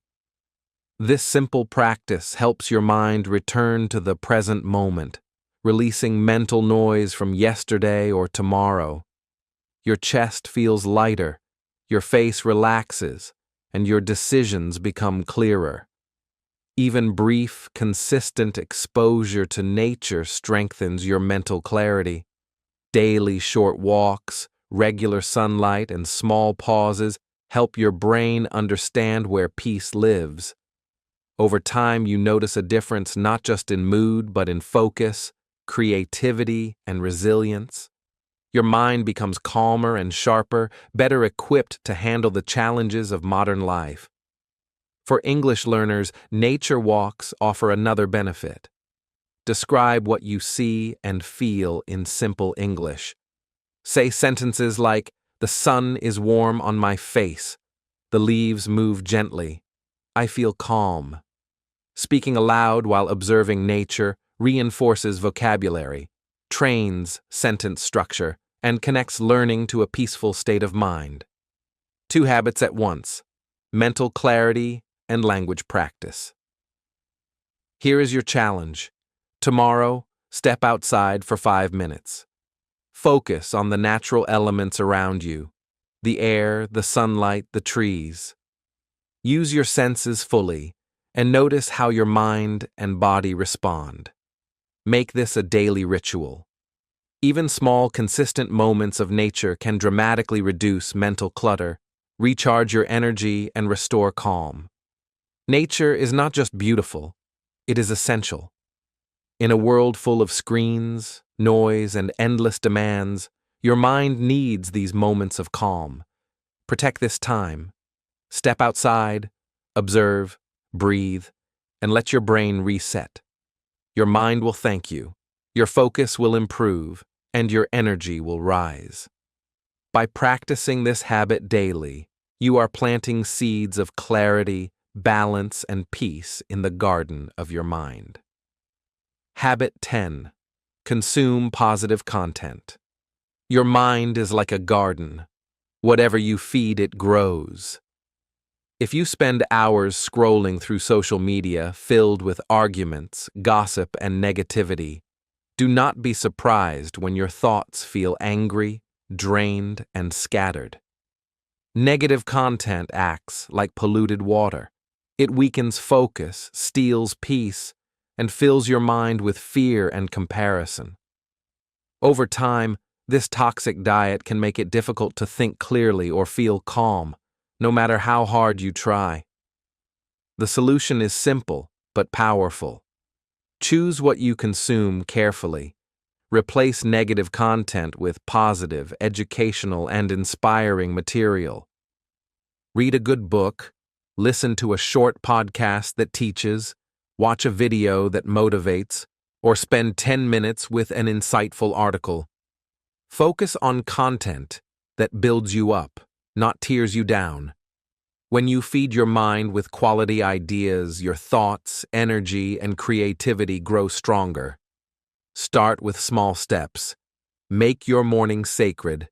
Speaker 1: This simple practice helps your mind return to the present moment, releasing mental noise from yesterday or tomorrow. Your chest feels lighter, your face relaxes, and your decisions become clearer. Even brief, consistent exposure to nature strengthens your mental clarity. Daily short walks, regular sunlight, and small pauses help your brain understand where peace lives. Over time, you notice a difference not just in mood, but in focus, creativity, and resilience. Your mind becomes calmer and sharper, better equipped to handle the challenges of modern life. For English learners, nature walks offer another benefit. Describe what you see and feel in simple English. Say sentences like, "The sun is warm on my face. The leaves move gently. I feel calm." Speaking aloud while observing nature reinforces vocabulary, trains sentence structure, and connects learning to a peaceful state of mind. 2 habits at once: mental clarity and language practice. Here is your challenge. Tomorrow, step outside for 5 minutes. Focus on the natural elements around you: the air, the sunlight, the trees. Use your senses fully and notice how your mind and body respond. Make this a daily ritual. Even small, consistent moments of nature can dramatically reduce mental clutter, recharge your energy, and restore calm. Nature is not just beautiful, it is essential. In a world full of screens, noise, and endless demands, your mind needs these moments of calm. Protect this time. Step outside, observe, breathe, and let your brain reset. Your mind will thank you, your focus will improve, and your energy will rise. By practicing this habit daily, you are planting seeds of clarity, balance, and peace in the garden of your mind. Habit 10. Consume positive content. Your mind is like a garden. Whatever you feed it grows. If you spend hours scrolling through social media filled with arguments, gossip, and negativity, do not be surprised when your thoughts feel angry, drained, and scattered. Negative content acts like polluted water. It weakens focus, steals peace, and fills your mind with fear and comparison. Over time, this toxic diet can make it difficult to think clearly or feel calm, no matter how hard you try. The solution is simple but powerful. Choose what you consume carefully. Replace negative content with positive, educational, and inspiring material. Read a good book, listen to a short podcast that teaches, watch a video that motivates, or spend 10 minutes with an insightful article. Focus on content that builds you up, not tears you down. When you feed your mind with quality ideas, your thoughts, energy, and creativity grow stronger. Start with small steps. Make your morning sacred.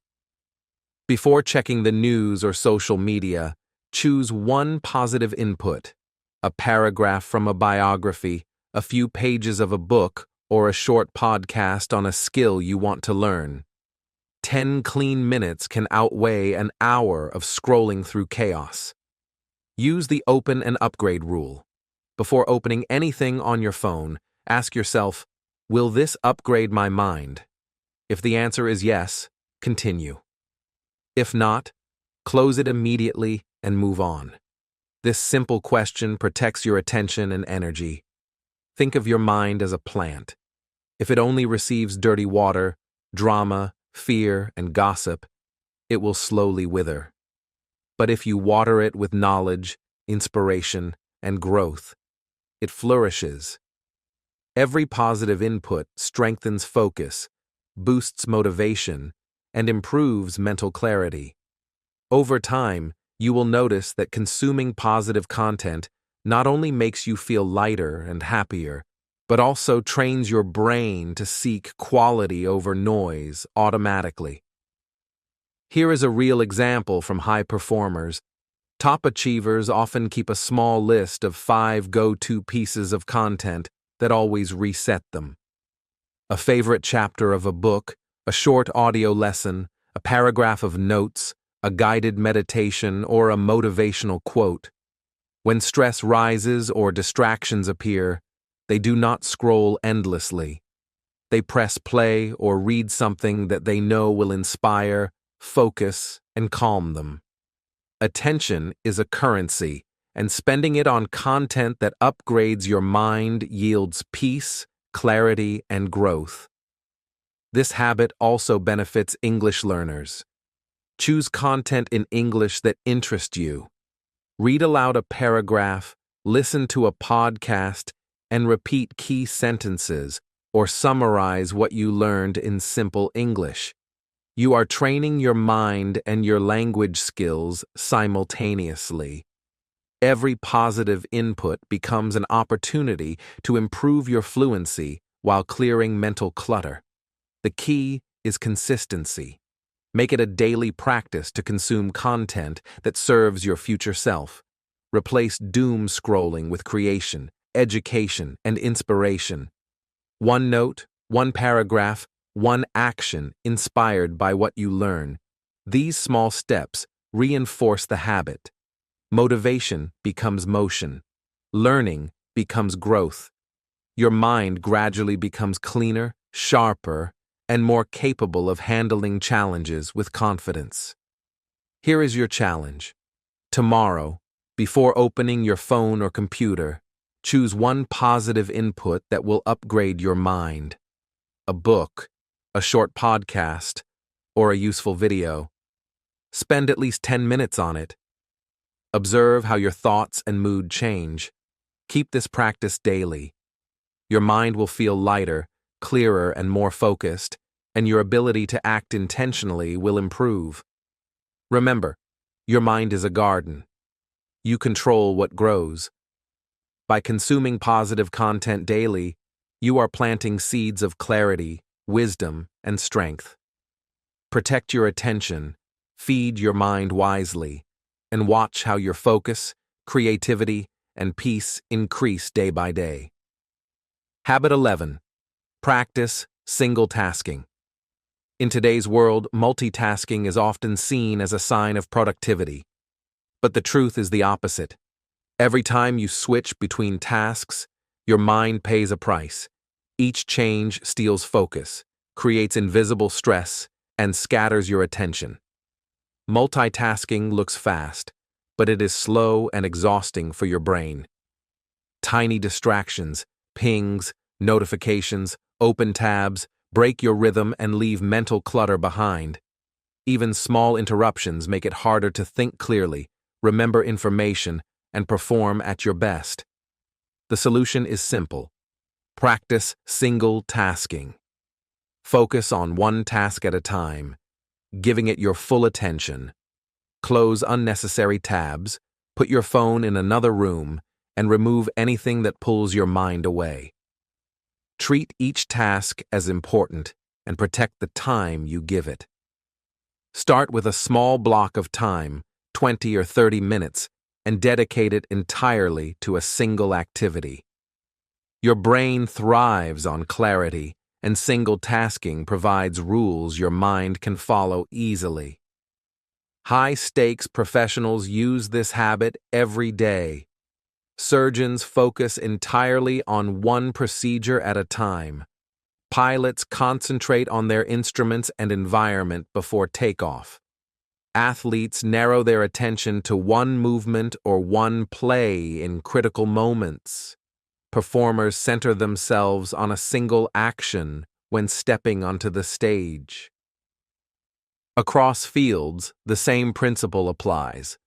Speaker 1: Before checking the news or social media, choose one positive input: a paragraph from a biography, a few pages of a book, or a short podcast on a skill you want to learn. 10 clean minutes can outweigh an hour of scrolling through chaos. Use the open and upgrade rule. Before opening anything on your phone, ask yourself, will this upgrade my mind? If the answer is yes, continue. If not, close it immediately and move on. This simple question protects your attention and energy. Think of your mind as a plant. If it only receives dirty water, drama, fear, and gossip, it will slowly wither. But if you water it with knowledge, inspiration, and growth, it flourishes. Every positive input strengthens focus, boosts motivation, and improves mental clarity. Over time, you will notice that consuming positive content not only makes you feel lighter and happier, but also trains your brain to seek quality over noise automatically. Here is a real example from high performers. Top achievers often keep a small list of 5 go-to pieces of content that always reset them. A favorite chapter of a book, a short audio lesson, a paragraph of notes, a guided meditation, or a motivational quote. When stress rises or distractions appear, they do not scroll endlessly. They press play or read something that they know will inspire, focus, and calm them. Attention is a currency, and spending it on content that upgrades your mind yields peace, clarity, and growth. This habit also benefits English learners. Choose content in English that interests you. Read aloud a paragraph, listen to a podcast, and repeat key sentences or summarize what you learned in simple English. You are training your mind and your language skills simultaneously. Every positive input becomes an opportunity to improve your fluency while clearing mental clutter. The key is consistency. Make it a daily practice to consume content that serves your future self. Replace doom scrolling with creation, education, and inspiration. One note, one paragraph, one action inspired by what you learn. These small steps reinforce the habit. Motivation becomes motion. Learning becomes growth. Your mind gradually becomes cleaner, sharper, and more capable of handling challenges with confidence. Here is your challenge. Tomorrow, before opening your phone or computer, choose one positive input that will upgrade your mind. A book, a short podcast, or a useful video. Spend at least 10 minutes on it. Observe how your thoughts and mood change. Keep this practice daily. Your mind will feel lighter, clearer, and more focused, and your ability to act intentionally will improve. Remember, your mind is a garden. You control what grows. By consuming positive content daily, you are planting seeds of clarity, wisdom, and strength. Protect your attention, feed your mind wisely, and watch how your focus, creativity, and peace increase day by day. Habit 11. Practice single tasking. In today's world, multitasking is often seen as a sign of productivity. But the truth is the opposite. Every time you switch between tasks, Your mind pays a price. Each change steals focus, creates invisible stress, and scatters your attention. Multitasking looks fast, but it is slow and exhausting for your brain. Tiny distractions, pings, notifications, open tabs, break your rhythm and leave mental clutter behind. Even small interruptions make it harder to think clearly, remember information, and perform at your best. The solution is simple. Practice single tasking. Focus on one task at a time, giving it your full attention. Close unnecessary tabs, put your phone in another room, and remove anything that pulls your mind away. Treat each task as important and protect the time you give it. Start with a small block of time, 20 or 30 minutes, and dedicate it entirely to a single activity. Your brain thrives on clarity, and single tasking provides rules your mind can follow easily. High-stakes professionals use this habit every day. Surgeons focus entirely on one procedure at a time. Pilots concentrate on their instruments and environment before takeoff. Athletes narrow their attention to one movement or one play in critical moments. Performers center themselves on a single action when stepping onto the stage. Across fields, the same principle applies.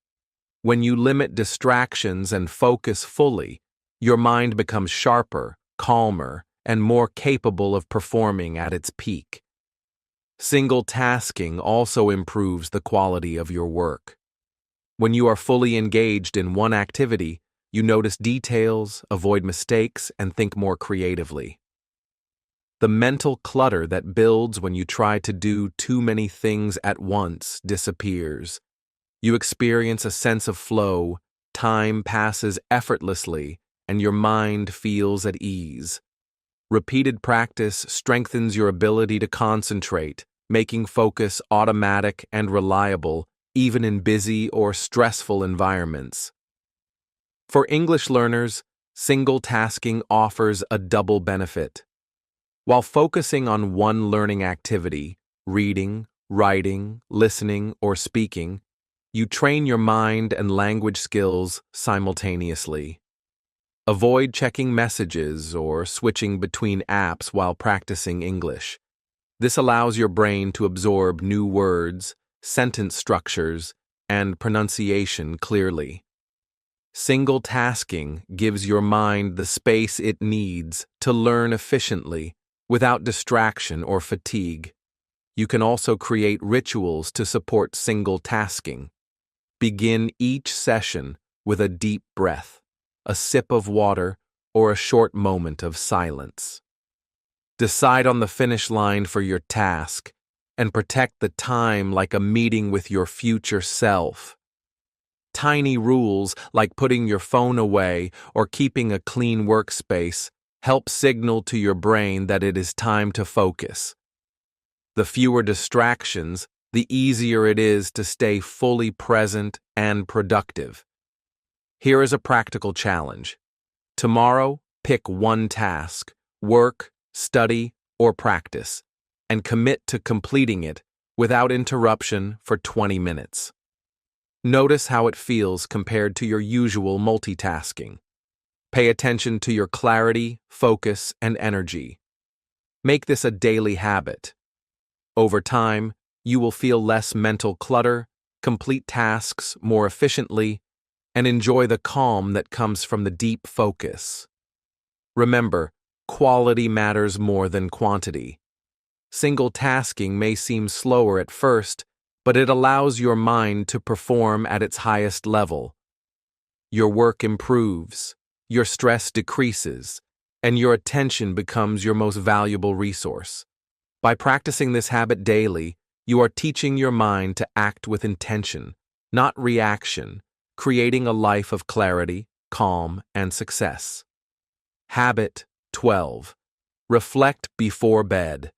Speaker 1: When you limit distractions and focus fully, your mind becomes sharper, calmer, and more capable of performing at its peak. Single tasking also improves the quality of your work. When you are fully engaged in one activity, you notice details, avoid mistakes, and think more creatively. The mental clutter that builds when you try to do too many things at once disappears. You experience a sense of flow, time passes effortlessly, and your mind feels at ease. Repeated practice strengthens your ability to concentrate, making focus automatic and reliable, even in busy or stressful environments. For English learners, single tasking offers a double benefit. While focusing on one learning activity, reading, writing, listening, or speaking, you train your mind and language skills simultaneously. Avoid checking messages or switching between apps while practicing English. This allows your brain to absorb new words, sentence structures, and pronunciation clearly. Single tasking gives your mind the space it needs to learn efficiently without distraction or fatigue. You can also create rituals to support single tasking. Begin each session with a deep breath, a sip of water, or a short moment of silence. Decide on the finish line for your task and protect the time like a meeting with your future self. Tiny rules like putting your phone away or keeping a clean workspace help signal to your brain that it is time to focus. The fewer distractions, the easier it is to stay fully present and productive. Here is a practical challenge. Tomorrow, pick one task, work, study, or practice, and commit to completing it without interruption for 20 minutes. Notice how it feels compared to your usual multitasking. Pay attention to your clarity, focus, and energy. Make this a daily habit. Over time, you will feel less mental clutter, complete tasks more efficiently, and enjoy the calm that comes from the deep focus. Remember, quality matters more than quantity. Single tasking may seem slower at first, but it allows your mind to perform at its highest level. Your work improves, your stress decreases, and your attention becomes your most valuable resource. By practicing this habit daily, you are teaching your mind to act with intention, not reaction, creating a life of clarity, calm, and success. Habit 12. Reflect before bed.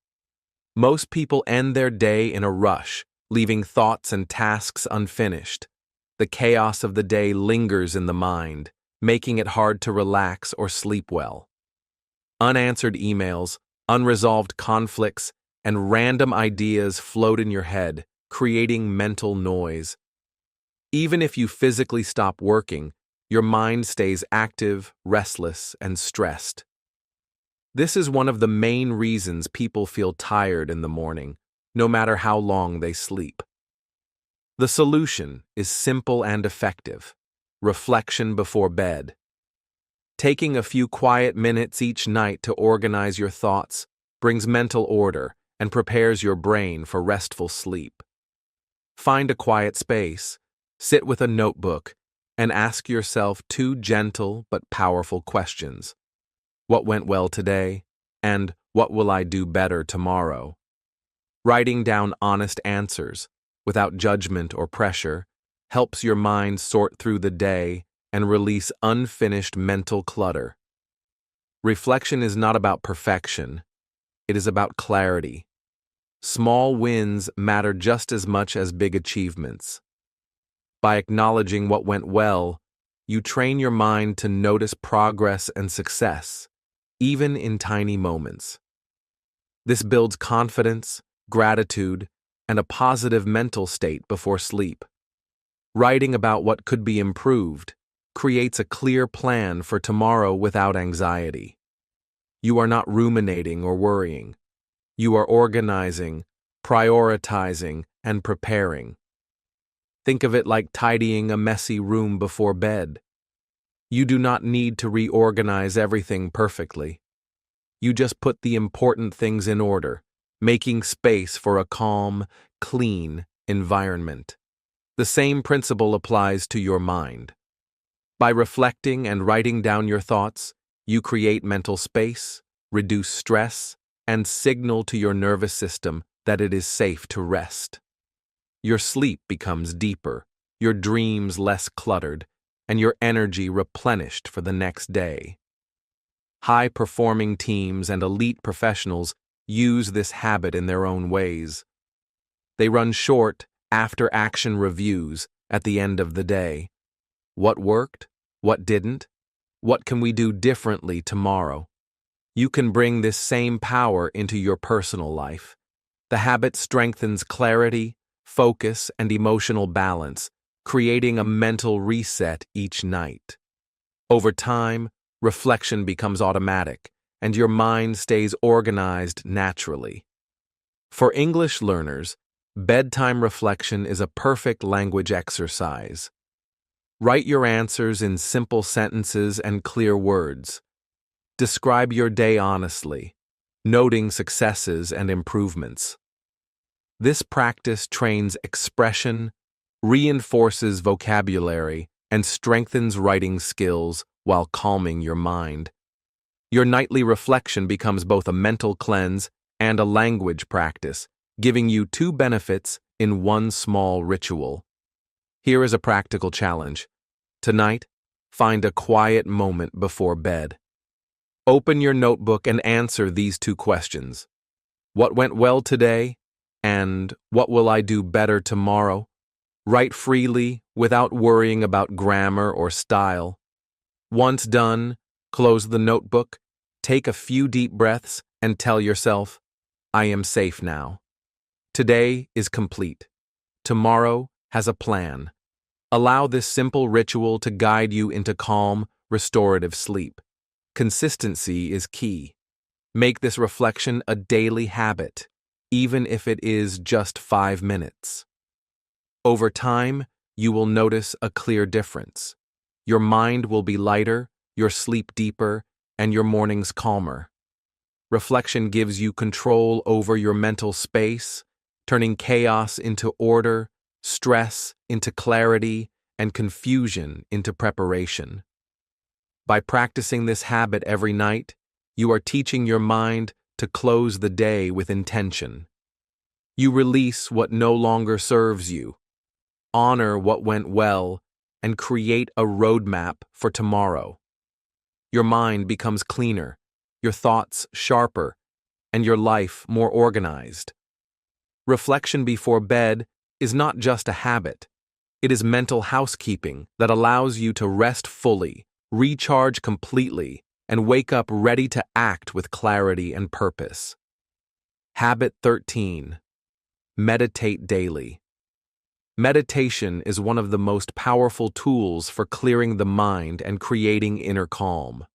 Speaker 1: Most people end their day in a rush, leaving thoughts and tasks unfinished. The chaos of the day lingers in the mind, making it hard to relax or sleep well. Unanswered emails, unresolved conflicts, and random ideas float in your head, creating mental noise. Even if you physically stop working, your mind stays active, restless, and stressed. This is one of the main reasons people feel tired in the morning, no matter how long they sleep. The solution is simple and effective: reflection before bed. Taking a few quiet minutes each night to organize your thoughts brings mental order and prepares your brain for restful sleep. Find a quiet space, sit with a notebook, and ask yourself two gentle but powerful questions. What went well today? And what will I do better tomorrow? Writing down honest answers, without judgment or pressure, helps your mind sort through the day and release unfinished mental clutter. Reflection is not about perfection, it is about clarity. Small wins matter just as much as big achievements. By acknowledging what went well, you train your mind to notice progress and success, even in tiny moments. This builds confidence, gratitude, and a positive mental state before sleep. Writing about what could be improved creates a clear plan for tomorrow without anxiety. You are not ruminating or worrying. You are organizing, prioritizing, and preparing. Think of it like tidying a messy room before bed. You do not need to reorganize everything perfectly. You just put the important things in order, making space for a calm, clean environment. The same principle applies to your mind. By reflecting and writing down your thoughts, you create mental space, reduce stress, and signal to your nervous system that it is safe to rest. Your sleep becomes deeper, your dreams less cluttered, and your energy replenished for the next day. High-performing teams and elite professionals use this habit in their own ways. They run short, after-action reviews at the end of the day. What worked? What didn't? What can we do differently tomorrow? You can bring this same power into your personal life. The habit strengthens clarity, focus, and emotional balance, creating a mental reset each night. Over time, reflection becomes automatic, and your mind stays organized naturally. For English learners, bedtime reflection is a perfect language exercise. Write your answers in simple sentences and clear words. Describe your day honestly, noting successes and improvements. This practice trains expression, reinforces vocabulary, and strengthens writing skills while calming your mind. Your nightly reflection becomes both a mental cleanse and a language practice, giving you two benefits in one small ritual. Here is a practical challenge. Tonight, find a quiet moment before bed. Open your notebook and answer these two questions. What went well today? And what will I do better tomorrow? Write freely, without worrying about grammar or style. Once done, close the notebook, take a few deep breaths, and tell yourself, I am safe now. Today is complete. Tomorrow has a plan. Allow this simple ritual to guide you into calm, restorative sleep. Consistency is key. Make this reflection a daily habit, even if it is just 5 minutes. Over time, you will notice a clear difference. Your mind will be lighter, your sleep deeper, and your mornings calmer. Reflection gives you control over your mental space, turning chaos into order, stress into clarity, and confusion into preparation. By practicing this habit every night, you are teaching your mind to close the day with intention. You release what no longer serves you, honor what went well, and create a roadmap for tomorrow. Your mind becomes cleaner, your thoughts sharper, and your life more organized. Reflection before bed is not just a habit. It is mental housekeeping that allows you to rest fully, recharge completely, and wake up ready to act with clarity and purpose. Habit 13. Meditate daily. Meditation is one of the most powerful tools for clearing the mind and creating inner calm.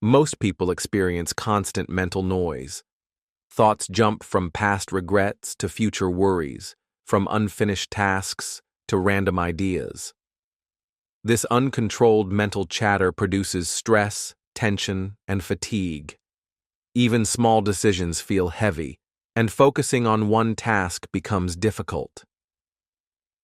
Speaker 1: Most people experience constant mental noise. Thoughts jump from past regrets to future worries, from unfinished tasks to random ideas. This uncontrolled mental chatter produces stress, tension, and fatigue. Even small decisions feel heavy, and focusing on one task becomes difficult.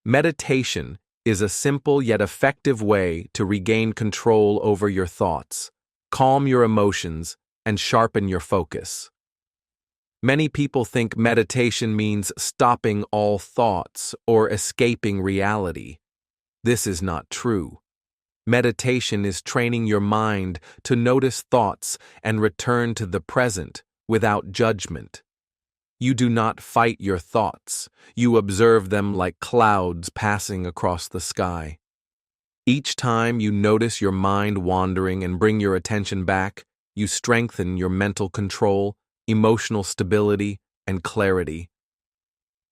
Speaker 1: Meditation is a simple yet effective way to regain control over your thoughts, calm your emotions, and sharpen your focus. Many people think meditation means stopping all thoughts or escaping reality. This is not true. Meditation is training your mind to notice thoughts and return to the present without judgment. You do not fight your thoughts. You observe them like clouds passing across the sky. Each time you notice your mind wandering and bring your attention back, you strengthen your mental control, emotional stability, and clarity.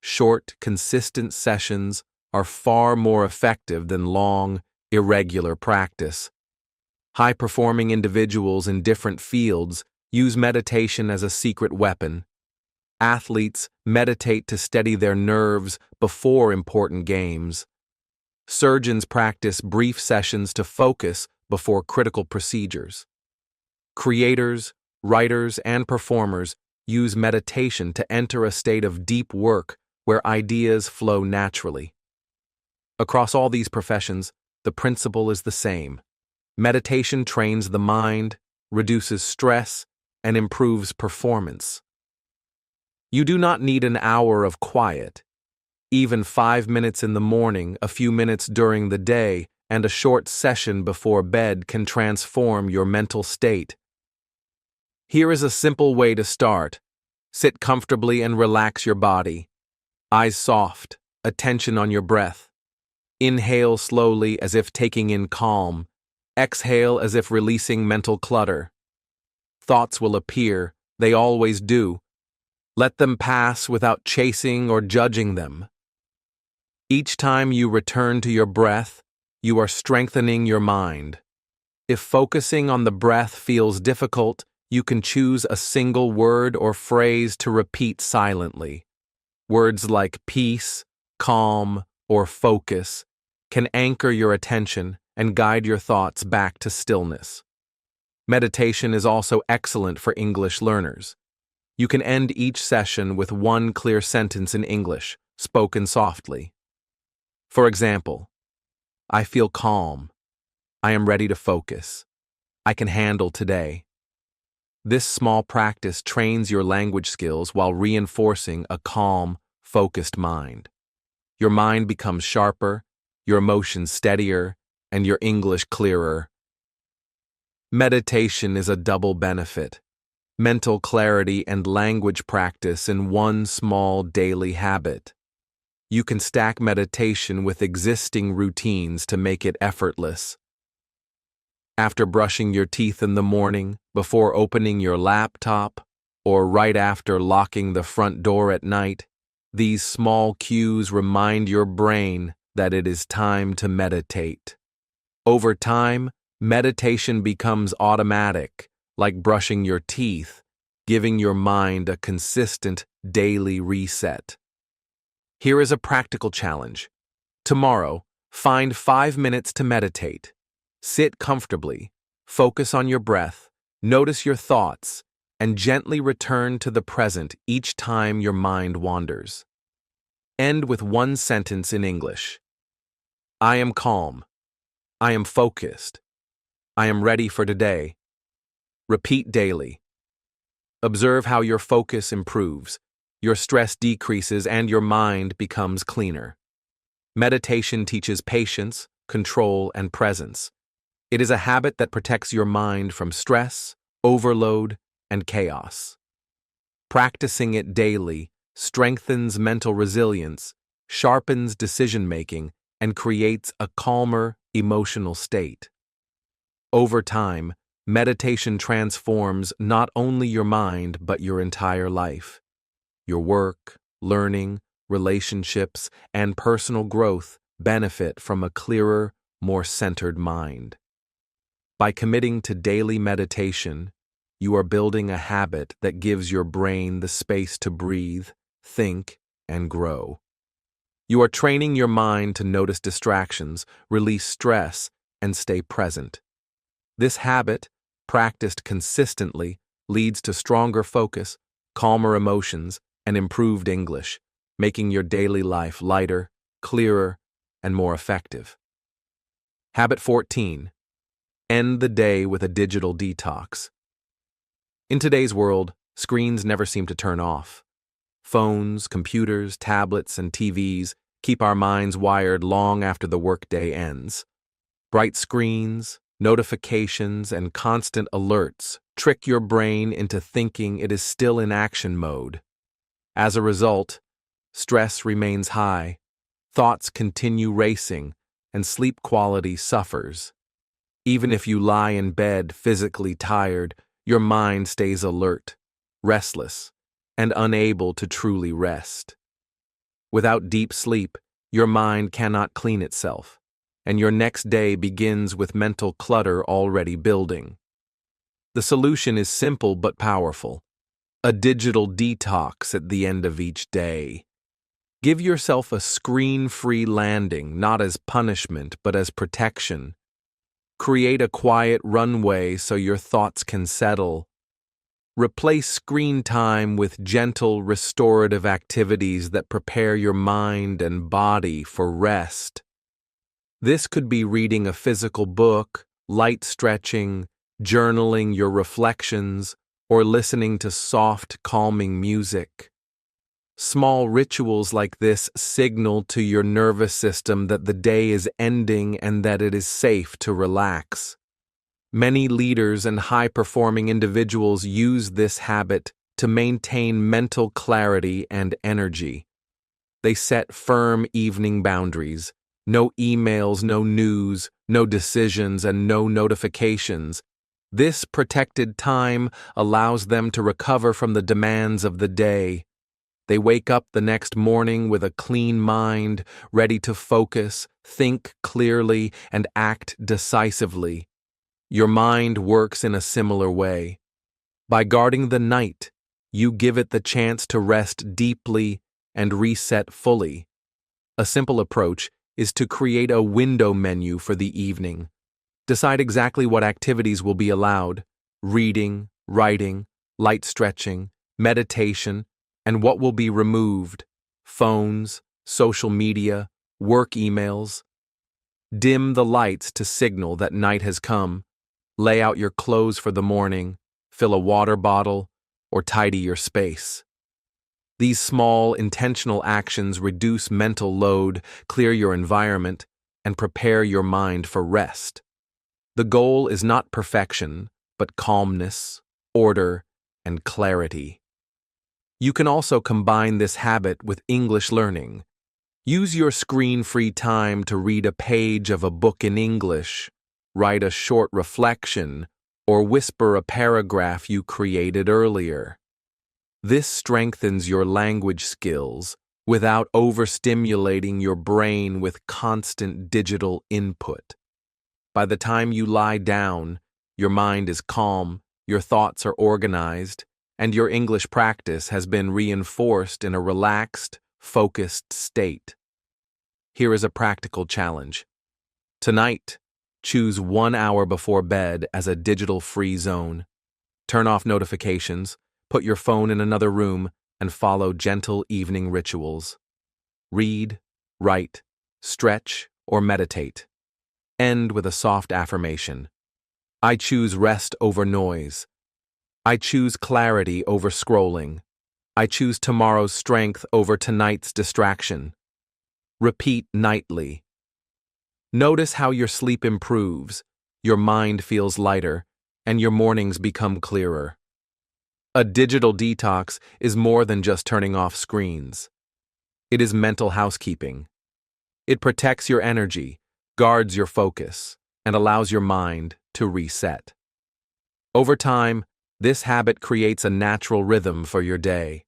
Speaker 1: Short, consistent sessions are far more effective than long, irregular practice. High-performing individuals in different fields use meditation as a secret weapon. Athletes meditate to steady their nerves before important games. Surgeons practice brief sessions to focus before critical procedures. Creators, writers, and performers use meditation to enter a state of deep work where ideas flow naturally. Across all these professions, the principle is the same. Meditation trains the mind, reduces stress, and improves performance. You do not need an hour of quiet. Even 5 minutes in the morning, a few minutes during the day, and a short session before bed can transform your mental state. Here is a simple way to start. Sit comfortably and relax your body. Eyes soft, attention on your breath. Inhale slowly as if taking in calm. Exhale as if releasing mental clutter. Thoughts will appear, they always do. Let them pass without chasing or judging them. Each time you return to your breath, you are strengthening your mind. If focusing on the breath feels difficult, you can choose a single word or phrase to repeat silently. Words like peace, calm, or focus can anchor your attention and guide your thoughts back to stillness. Meditation is also excellent for English learners. You can end each session with one clear sentence in English, spoken softly. For example, I feel calm. I am ready to focus. I can handle today. This small practice trains your language skills while reinforcing a calm, focused mind. Your mind becomes sharper, your emotions steadier, and your English clearer. Meditation is a double benefit. Mental clarity and language practice in one small daily habit. You can stack meditation with existing routines to make it effortless. After brushing your teeth in the morning, before opening your laptop, or right after locking the front door at night, these small cues remind your brain that it is time to meditate. Over time, meditation becomes automatic, like brushing your teeth, giving your mind a consistent daily reset. Here is a practical challenge. Tomorrow, find 5 minutes to meditate. Sit comfortably, focus on your breath, notice your thoughts, and gently return to the present each time your mind wanders. End with one sentence in English. I am calm. I am focused. I am ready for today. Repeat daily. Observe how your focus improves, your stress decreases, and your mind becomes cleaner. Meditation teaches patience, control, and presence. It is a habit that protects your mind from stress, overload, and chaos. Practicing it daily strengthens mental resilience, sharpens decision-making, and creates a calmer, emotional state. Over time, Meditation transforms not only your mind but your entire life. Your work, learning, relationships, and personal growth benefit from a clearer, more centered mind. By committing to daily meditation, you are building a habit that gives your brain the space to breathe, think, and grow. You are training your mind to notice distractions, release stress, and stay present. This habit, practiced consistently, leads to stronger focus, calmer emotions, and improved English, making your daily life lighter, clearer, and more effective. Habit 14. End the day with a digital detox. In today's world, screens never seem to turn off. Phones, computers, tablets, and TVs keep our minds wired long after the workday ends. Bright screens, notifications, and constant alerts trick your brain into thinking it is still in action mode. As a result, stress remains high, thoughts continue racing, and sleep quality suffers. Even if you lie in bed physically tired, your mind stays alert, restless, and unable to truly rest. Without deep sleep, your mind cannot clean itself, and your next day begins with mental clutter already building. The solution is simple but powerful: a digital detox at the end of each day. Give yourself a screen-free landing, not as punishment but as protection. Create a quiet runway so your thoughts can settle. Replace screen time with gentle, restorative activities that prepare your mind and body for rest. This could be reading a physical book, light stretching, journaling your reflections, or listening to soft, calming music. Small rituals like this signal to your nervous system that the day is ending and that it is safe to relax. Many leaders and high-performing individuals use this habit to maintain mental clarity and energy. They set firm evening boundaries: no emails, no news, no decisions, and no notifications. This protected time allows them to recover from the demands of the day. They wake up the next morning with a clean mind, ready to focus, think clearly, and act decisively. Your mind works in a similar way. By guarding the night, you give it the chance to rest deeply and reset fully. A simple approach is to create a window menu for the evening. Decide exactly what activities will be allowed: reading, writing, light stretching, meditation, and what will be removed: phones, social media, work emails. Dim the lights to signal that night has come. Lay out your clothes for the morning, fill a water bottle, or tidy your space. These small, intentional actions reduce mental load, clear your environment, and prepare your mind for rest. The goal is not perfection, but calmness, order, and clarity. You can also combine this habit with English learning. Use your screen-free time to read a page of a book in English, write a short reflection, or whisper a paragraph you created earlier. This strengthens your language skills without overstimulating your brain with constant digital input. By the time you lie down, your mind is calm, your thoughts are organized, and your English practice has been reinforced in a relaxed, focused state. Here is a practical challenge. Tonight, choose 1 hour before bed as a digital-free zone. Turn off notifications, put your phone in another room, and follow gentle evening rituals. Read, write, stretch, or meditate. End with a soft affirmation. I choose rest over noise. I choose clarity over scrolling. I choose tomorrow's strength over tonight's distraction. Repeat nightly. Notice how your sleep improves, your mind feels lighter, and your mornings become clearer. A digital detox is more than just turning off screens. It is mental housekeeping. It protects your energy, guards your focus, and allows your mind to reset. Over time, this habit creates a natural rhythm for your day.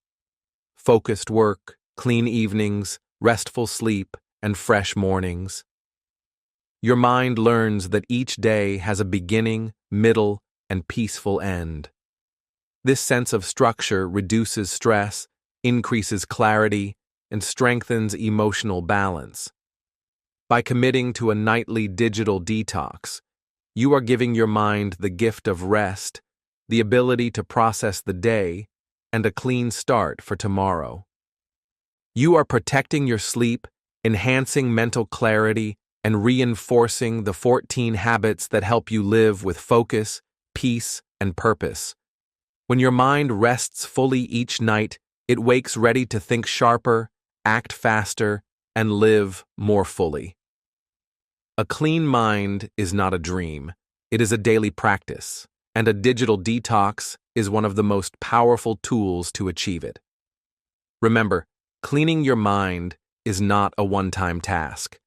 Speaker 1: Focused work, clean evenings, restful sleep, and fresh mornings. Your mind learns that each day has a beginning, middle, and peaceful end. This sense of structure reduces stress, increases clarity, and strengthens emotional balance. By committing to a nightly digital detox, you are giving your mind the gift of rest, the ability to process the day, and a clean start for tomorrow. You are protecting your sleep, enhancing mental clarity, and reinforcing the 14 habits that help you live with focus, peace, and purpose. When your mind rests fully each night, it wakes ready to think sharper, act faster, and live more fully. A clean mind is not a dream. It is a daily practice, and a digital detox is one of the most powerful tools to achieve it. Remember, cleaning your mind is not a one-time task.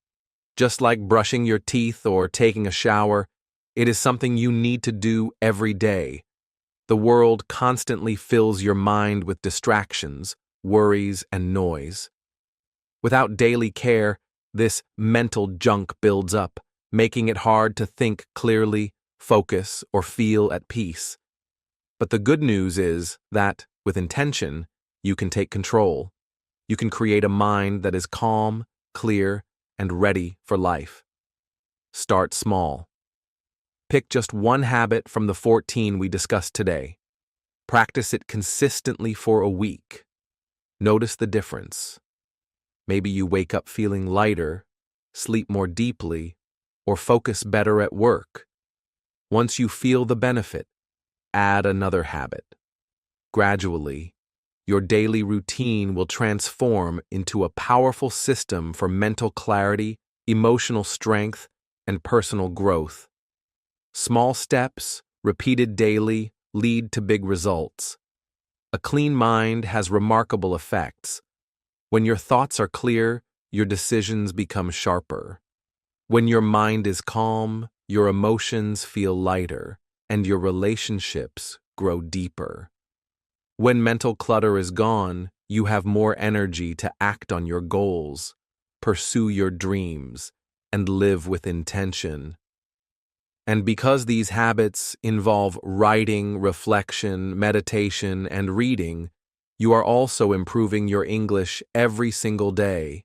Speaker 1: Just like brushing your teeth or taking a shower, it is something you need to do every day. The world constantly fills your mind with distractions, worries, and noise. Without daily care, this mental junk builds up, making it hard to think clearly, focus, or feel at peace. But the good news is that, with intention, you can take control. You can create a mind that is calm, clear, and ready for life. Start small. Pick just one habit from the 14 we discussed today. Practice it consistently for a week. Notice the difference. Maybe you wake up feeling lighter, sleep more deeply, or focus better at work. Once you feel the benefit, add another habit. Gradually, your daily routine will transform into a powerful system for mental clarity, emotional strength, and personal growth. Small steps, repeated daily, lead to big results. A clean mind has remarkable effects. When your thoughts are clear, your decisions become sharper. When your mind is calm, your emotions feel lighter, and your relationships grow deeper. When mental clutter is gone, you have more energy to act on your goals, pursue your dreams, and live with intention. And because these habits involve writing, reflection, meditation, and reading, you are also improving your English every single day.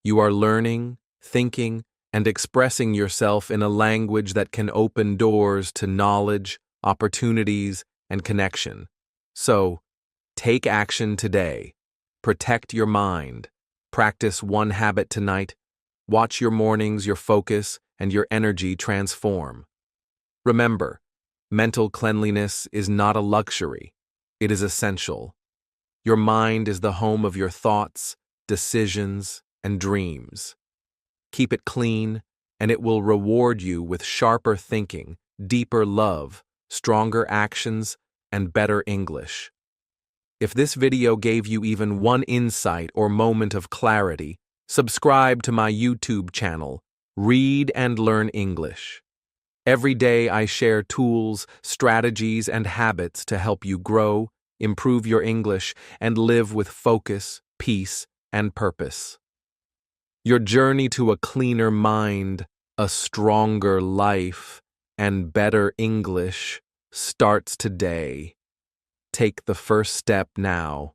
Speaker 1: You are learning, thinking, and expressing yourself in a language that can open doors to knowledge, opportunities, and connection. So, take action today. Protect your mind. Practice one habit tonight. Watch your mornings, your focus, and your energy transform. Remember, mental cleanliness is not a luxury. It is essential. Your mind is the home of your thoughts, decisions, and dreams. Keep it clean, and it will reward you with sharper thinking, deeper love, stronger actions, and better English. If this video gave you even one insight or moment of clarity, subscribe to my YouTube channel, Read and Learn English. Every day I share tools, strategies, and habits to help you grow, improve your English, and live with focus, peace, and purpose. Your journey to a cleaner mind, a stronger life, and better English starts today. Take the first step now.